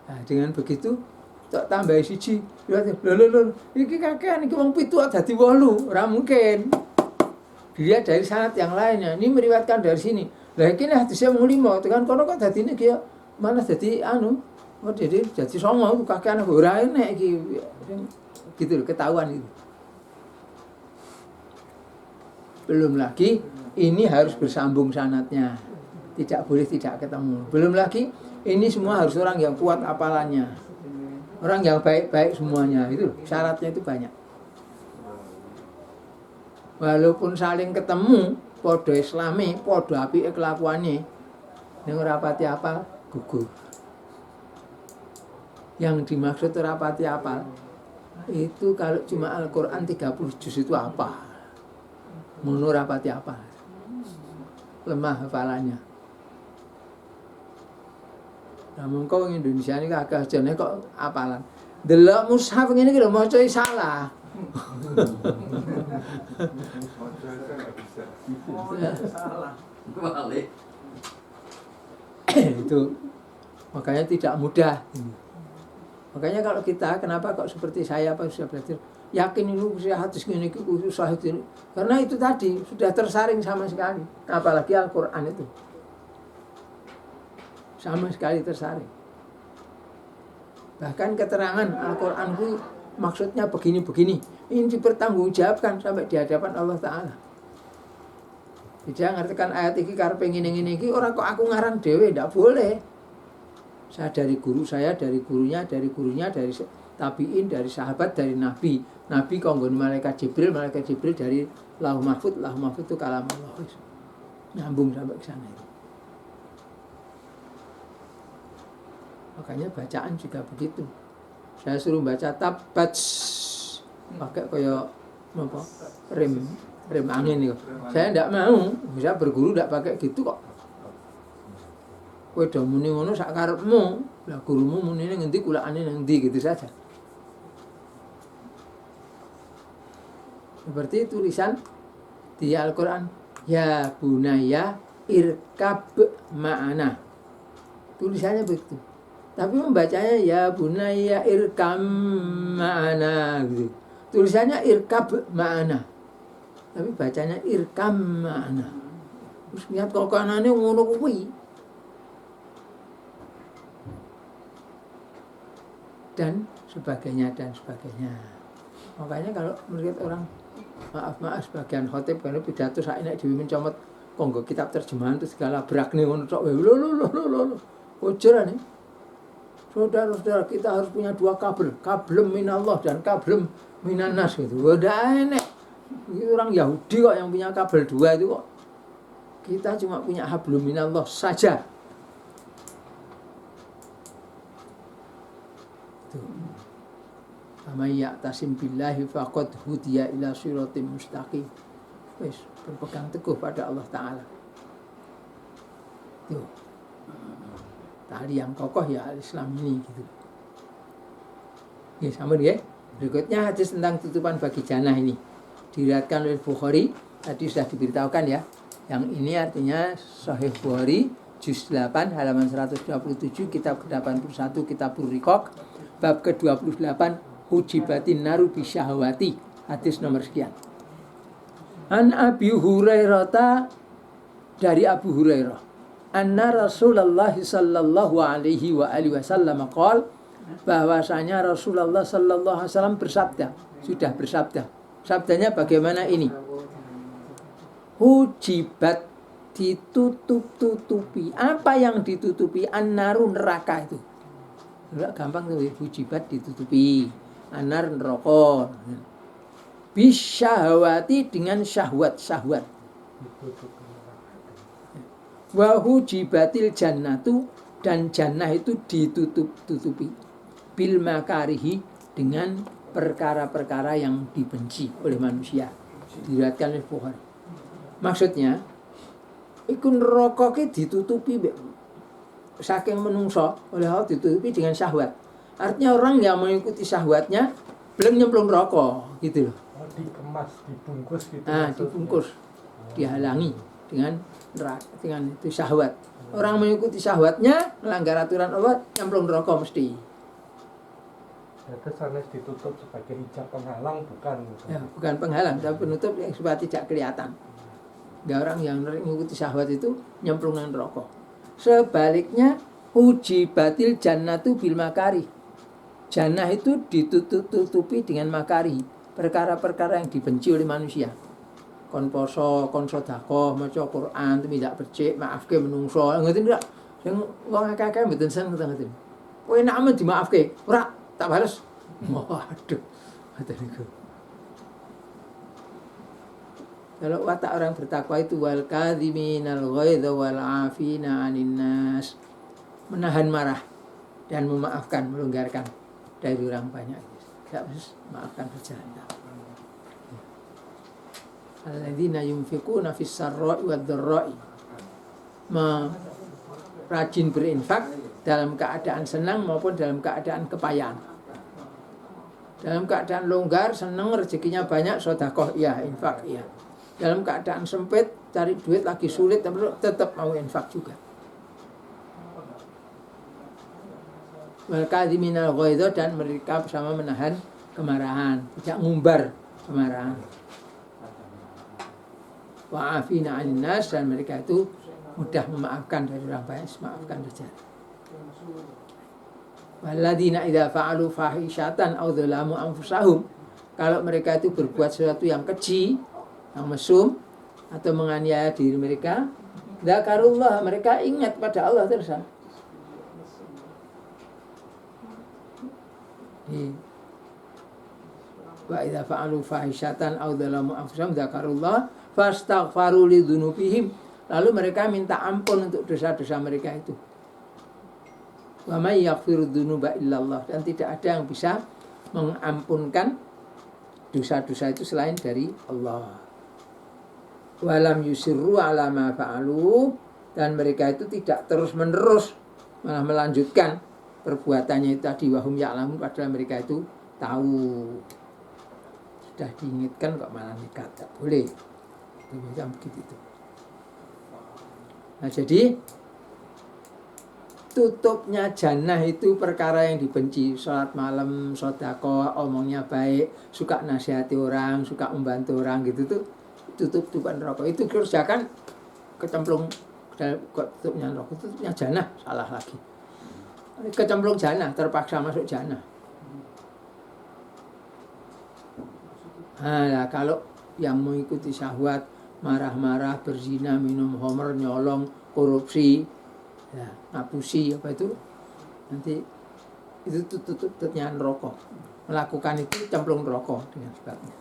Nah, dengan begitu tak tambah siji. Lho. Iki kakean iki wong 7 dadi 8, ora mungkin. Dia dari sanad yang lainnya. Ini meriwayatkan dari sini. Lah iki nek hadisnya mung 5, tekan kono kok dadine ki mana dadi kok jadi 9 kakean ora enek iki. Gitu loh, ketahuan itu. Belum lagi ini harus bersambung sanadnya. Tidak boleh tidak ketemu. Belum lagi ini semua harus orang yang kuat hafalannya. Orang yang baik-baik semuanya. Itu syaratnya itu banyak. Walaupun saling ketemu, podo islami, podo apike kelakuane, ning ora pati apal gugur. Yang dimaksud ora pati apal itu kalau cuma Al-Qur'an 30 juz itu apa? Ngono ora pati apal. Lemah hafalannya. Nah, mongko wong Indonesia ini akeh jane kok apalan. Delok mushaf ngene iki lho maca salah. Salah. Balik. Itu Makanya tidak mudah. Makanya kalau kita, kenapa kok seperti saya Pak sudah belajar, yakin ini hadis ini susah itu. Karena itu tadi sudah tersaring sama sekali. Apalagi Al-Qur'an itu. Sama sekali tersaring. Bahkan keterangan Al-Qur'an itu maksudnya begini-begini. Ini dipertanggungjawabkan sampai di hadapan Allah Ta'ala. Tidak ngertikan ayat ini karena pengen ini orang kok aku ngarang dewe, tidak boleh. Saya dari guru saya, dari gurunya, dari tabiin, dari sahabat, dari nabi. Nabi konggon malaikat Jibril dari Lauh Mahfud itu kalam Allah. Nyambung sampai ke sana itu. Makanya bacaan juga begitu. Saya suruh baca tabat pakai kayak apa? Rem angin itu. Saya tidak mau, bisa berguru tidak pakai gitu kok. Kowe do muni ngono sak karepmu, lah gurumu munine ngendi kulaane nang ndi gitu saja. Seperti tulisan di Al-Qur'an, ya bunaya irkab ma'ana. Tulisannya begitu. Tapi membacanya ya bunaya irkam ma'ana gitu. Tulisannya irkab ma'ana. Tapi bacanya irkam ma'ana. Terus lihat kok kanane ngono kuwi. Dan sebagainya. Makanya kalau melihat orang maaf sebagian khotib kalau pidato sak enek dhewe mencomot konggo kitab terjemahan itu segala brakne ngono tok lho. Ojrane. Saudara-saudara kita harus punya dua kablem minallah dan kablem minannas gitu. Udah enek. Ini orang Yahudi kok yang punya kabel dua itu kok. Kita cuma punya hablum minallah saja. Faman ya'tasim billahi faqad hudiya ila siratim mustaqim. Wis berpegang teguh pada Allah Ta'ala. Tuh. Tali yang kokoh ya Al-Islam ini gitu. Ya sama dia. Berikutnya hadis tentang tutupan bagi jannah ini. Diriwayatkan oleh Bukhari. Tadi sudah diberitahukan ya. Yang ini artinya Sahih Bukhari juz 8 halaman 127, kitab ke-81 Kitabur Riqaq, bab ke-28 Hujibatin naru bisyahwati, hadis nomor sekian. An Abi Hurairah, dari Abu Hurairah, anna Rasulullah sallallahu alaihi wa alihi wasallam qol, bahwasanya Rasulullah sallallahu alaihi wasallam bersabda, sudah bersabda. Sabdanya bagaimana ini? Hujibat, ditutup-tutupi. Apa yang ditutupi? An-naru, neraka itu. Enggak gampang tuh, hujibat ditutupi. Anar neraka. Bisyahwati, dengan syahwat-syahwat. Wa hujibatil jannatu, dan jannah itu ditutup-tutupi. Bil makarihi, dengan perkara-perkara yang dibenci oleh manusia. Diriwayatkan oleh Bukhari. Maksudnya, iku neraka ki ditutupi saking menungso oleh Allah, ditutupi dengan syahwat. Artinya orang yang mengikuti syahwatnya belum nyemplung neraka gitu loh. Dikemas, dibungkus gitu. Dibungkus, dihalangi dengan itu syahwat. Orang mengikuti syahwatnya melanggar aturan Allah, nyemplung neraka mesti. Itu sanes ditutup sebagai hijab penghalang, bukan? Ya, bukan penghalang, tapi penutup yang supaya tidak kelihatan. Nggak, orang yang mengikuti syahwat itu nyemplung dengan neraka. Sebaliknya, hujibatil jannatu bil makari. Jannah itu ditutupi dengan makari, perkara-perkara yang dibenci oleh manusia. Kon poso, kon sedekah, maca Quran, tidak becik, maafke menungso. Ngoten ndak? Sing wong akeh-akeh mboten seneng ngoten. Kowe nek amen dimaafke, ora tak bales. Waduh. Ngoten niku. Kalau watak orang bertakwa itu wal kadhiminal ghaidha wal 'afina 'anil nas. Menahan marah dan memaafkan, melonggarkan dari orang banyak. Tidak harus maafkan saja. Alladzina yunfiquna fis sarra'i wad dharra'i. Rajin berinfak dalam keadaan senang maupun dalam keadaan kepayahan. Dalam keadaan longgar, senang, rezekinya banyak, sedekah iya, infak iya. Dalam keadaan sempit, cari duit lagi sulit, tapi tetap mau infak juga. wal kadhiminal ghaidha, dan mereka bersama menahan kemarahan, tidak ngumbar kemarahan. Wa afina 'anil nas, dan mereka itu mudah memaafkan dari orang banyak, memaafkan saja. Walladzina idza fa'alu fahishatan aw dzalamu anfusahum, kalau mereka itu berbuat sesuatu yang keji, yang mesum atau menganiaya diri mereka, dzakarullah, mereka ingat pada Allah terus. Wa idza fa'alu fahishatan aw dzalamu anfusahum dzakarullah fastaghfaru lidzunubihim, lalu mereka minta ampun untuk dosa-dosa mereka itu. Wa may yaghfiru dzunuba illallah, dan tidak ada yang bisa mengampunkan dosa-dosa itu selain dari Allah. Walam yusirru ala ma fa'alu, dan mereka itu tidak terus-menerus, malah melanjutkan perbuatannya itu tadi, wahum ya'lamun, padahal mereka itu tahu. Sudah diingatkan kok malah nekat, tak boleh. Itu macam begitu. Nah, jadi tutupnya jannah itu perkara yang dibenci. Sholat malam, sedekah, omongnya baik, suka nasihati orang, suka membantu orang gitu tuh tutup-tutupan rokok. Itu kerjakan kecemplung tutupnya rokok, tutupnya jannah, salah lagi. Kecemplung jannah, terpaksa masuk jannah. Nah, kalau yang mengikuti syahwat, marah-marah, berzina, minum homer, nyolong, korupsi, ya, ngapusi apa itu, nanti itu tutupnya rokok. Melakukan itu cemplung rokok dengan sebabnya.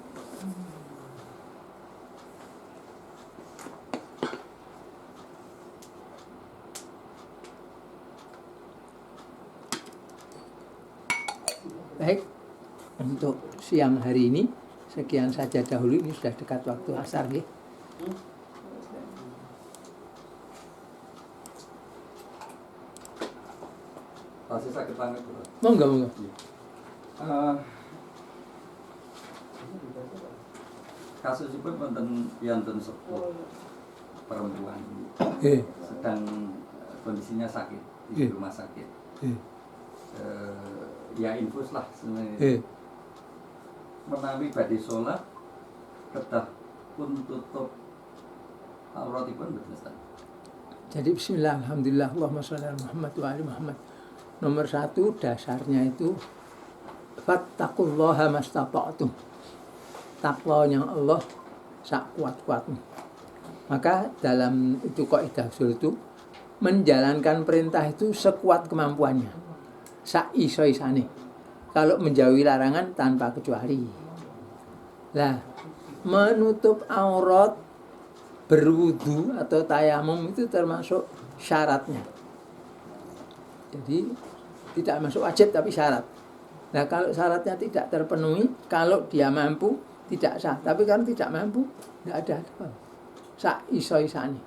Baik, untuk siang hari ini sekian saja dahulu, ini sudah dekat waktu asar ya. Masih sakit banget bro. Monggo. Kasus itu wonten yantun sepuh perempuan sedang kondisinya sakit di rumah sakit. Ya infus lah sebenarnya. Menawi badhe sholat kedah pun tutup auratipun betul. Jadi bismillah, alhamdulillah, Allahumma sholli ala Muhammad wa ali Muhammad. Nomor 1 dasarnya itu fattaqullaha mastata'tum. Takwanya Allah sak kuat-kuatmu. Maka dalam itu kaidah usul itu menjalankan perintah itu sekuat kemampuannya. Sak iso-isane. Kalau menjauhi larangan tanpa kecuali. Lah, menutup aurat berwudu atau tayamum itu termasuk syaratnya. Jadi tidak masuk wajib tapi syarat. Nah, kalau syaratnya tidak terpenuhi, kalau dia mampu tidak sah. Tapi kan tidak mampu, tidak ada apa. Sak iso-isane.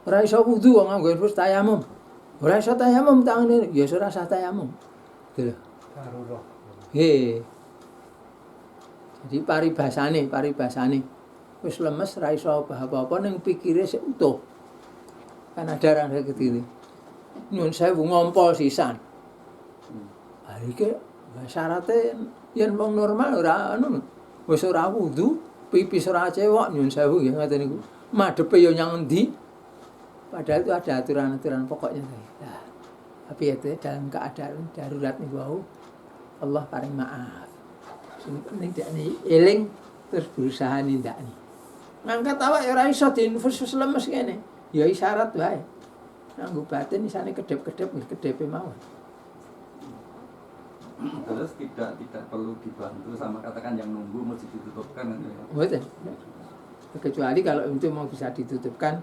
Ora iso wudu kok nganggo infus tayamum. Ora iso tayamum tangan ini, ya ora sah tayamum. Gitu. Darurat. Jadi paribasane wis lemes ra iso apa-apa ning pikire sik utuh. Kan ada orang kayak gitu. Nyun sewu ngompol sisan. Iki syaratnya yen wong normal ora anu. Wis ora wudu, pipis ora cewek nyun sewu nggih ngoten niku. Madhepe yo nyang endi? Padahal itu ada aturan-aturan pokoknya. Nah, tapi itu dalam keadaan darurat niku wau Allah paring maaf. Sing penting dakne eling terus berusaha nindakni. Ngangkat awak ya ora iso diinfus lemes kene. Ya isyarat wae. Nganggo batin isane kedep-kedep wis kedepe mawon. Terus tidak perlu dibantu sama katakan yang nunggu mesti ditutupkan gitu ya. Betul. Kecuali kalau itu mau bisa ditutupkan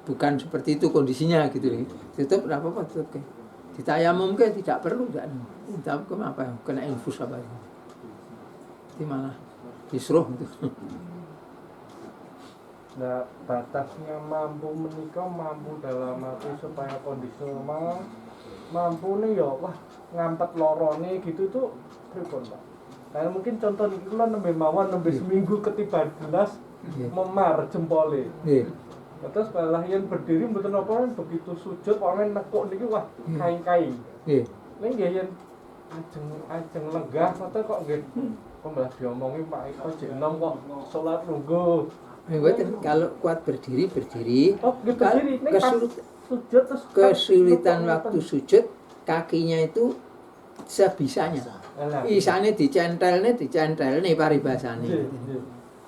bukan seperti itu kondisinya gitu ya. Tutup enggak apa-apa tutup ke. Ditayamum ke tidak perlu enggak. Entah kenapa kena infus apa itu. Itu malah disruh itu. Nah, batasnya mampu menikah, mampu dalam arti supaya kondisi normal, mampu nih ya, wah ngampet lorone gitu tuh pripun Pak? Kayak mungkin contoh nih kula nembe mawon nembe seminggu ketiban gelas memar jempole. Terus malah yang berdiri mboten apa begitu sujud orang nekuk niki wah kain-kain. Ning nggih yen ajeng lenggah ngoten kok nggih. Kok malah diomongi Pak Eko jek enom kok salat lungguh. Mboten, kalau kuat berdiri. Oh, nggih berdiri ning pas sujud terus kesulitan waktu sujud, kakinya itu sebisanya. Isane dicentelne paribasane.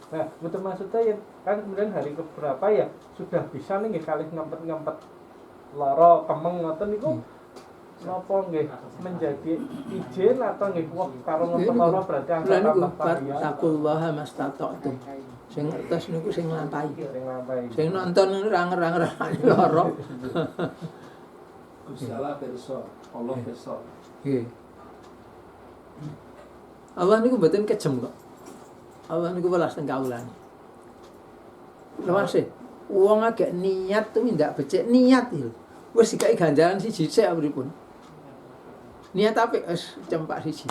Nah, betul maksudnya ya, kan kemudian hari keberapa ya sudah bisa nih nggih kalih ngempet-ngempet lara kemeng ngoten niku napa nggih menjadi izin atau nggih wah karo ngempet lara berarti angka tambah taqullaha mastata'tum. Sing ngertos niku sing nglampahi. Sing nonton ora ngerang-ngerang lara. Gusti Allah pirsa, Allah pirsa. Nggih. Allah niku mboten kejem kok. Allah niku welas teng kawulane. Lewase, wong agek niat tuh ndak becik niat lho. Wis dikai ganjaran siji sik pripun. Niat apik wis cempak siji.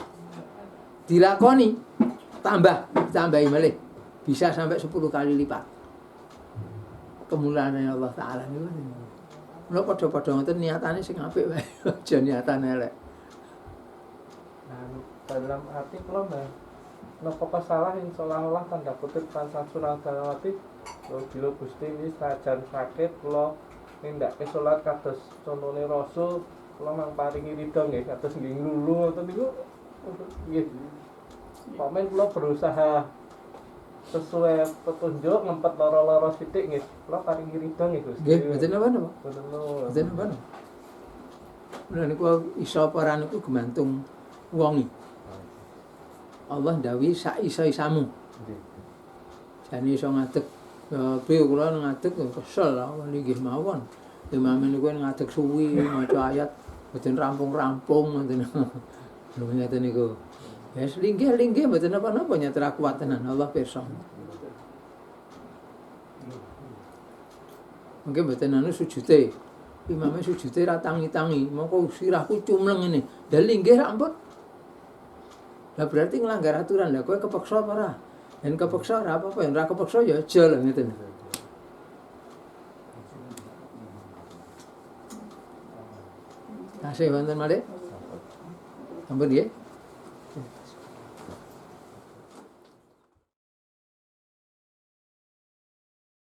Dilakoni tambahi malih. Bisa sampai 10 kali lipat. Kemuliaan Allah Ta'ala niku. Lha padha-padha ngoten niatane sing apik wae, aja niatan elek. Nah, dalam arti kula napa salah yang seolah-olah tanda kutip tansah surah dalawati bila Gusti ini sajan sakit kula nindakake salat kados contone Rasul kula mang paringi ridho nggih kados nggih nglulu ngoten niku nggih pamen kula berusaha sesuai petunjuk ngempet lara-lara sithik nggih kula paringi ridho nggih Gusti nggih mboten napa-napa mboten napa lha niku iso apa ora niku gumantung wong. Allah ndawi sak iso-isamu. Jane iso ngadeg. Ya piye kula ngadeg kesel nggih mawon. Imam niku ngadeg suwi maca ayat mboten rampung-rampung ngoten. Lho ngeten niku. Ya linggih-linggih mboten napa-napa nyatra kuat tenan Allah pirsa. Mungkin mboten anu sujute. Imame sujute ra tangi-tangi, mongko sirahku cumleng ngene. Lah linggih ra ampun. Lah berarti nglanggar aturan. Lah kowe kepeksa apa ora? Yen kepeksa ora apa-apa, yen ora kepeksa ya aja lho ngeten. Tasih wonten malih. Ampun nggih.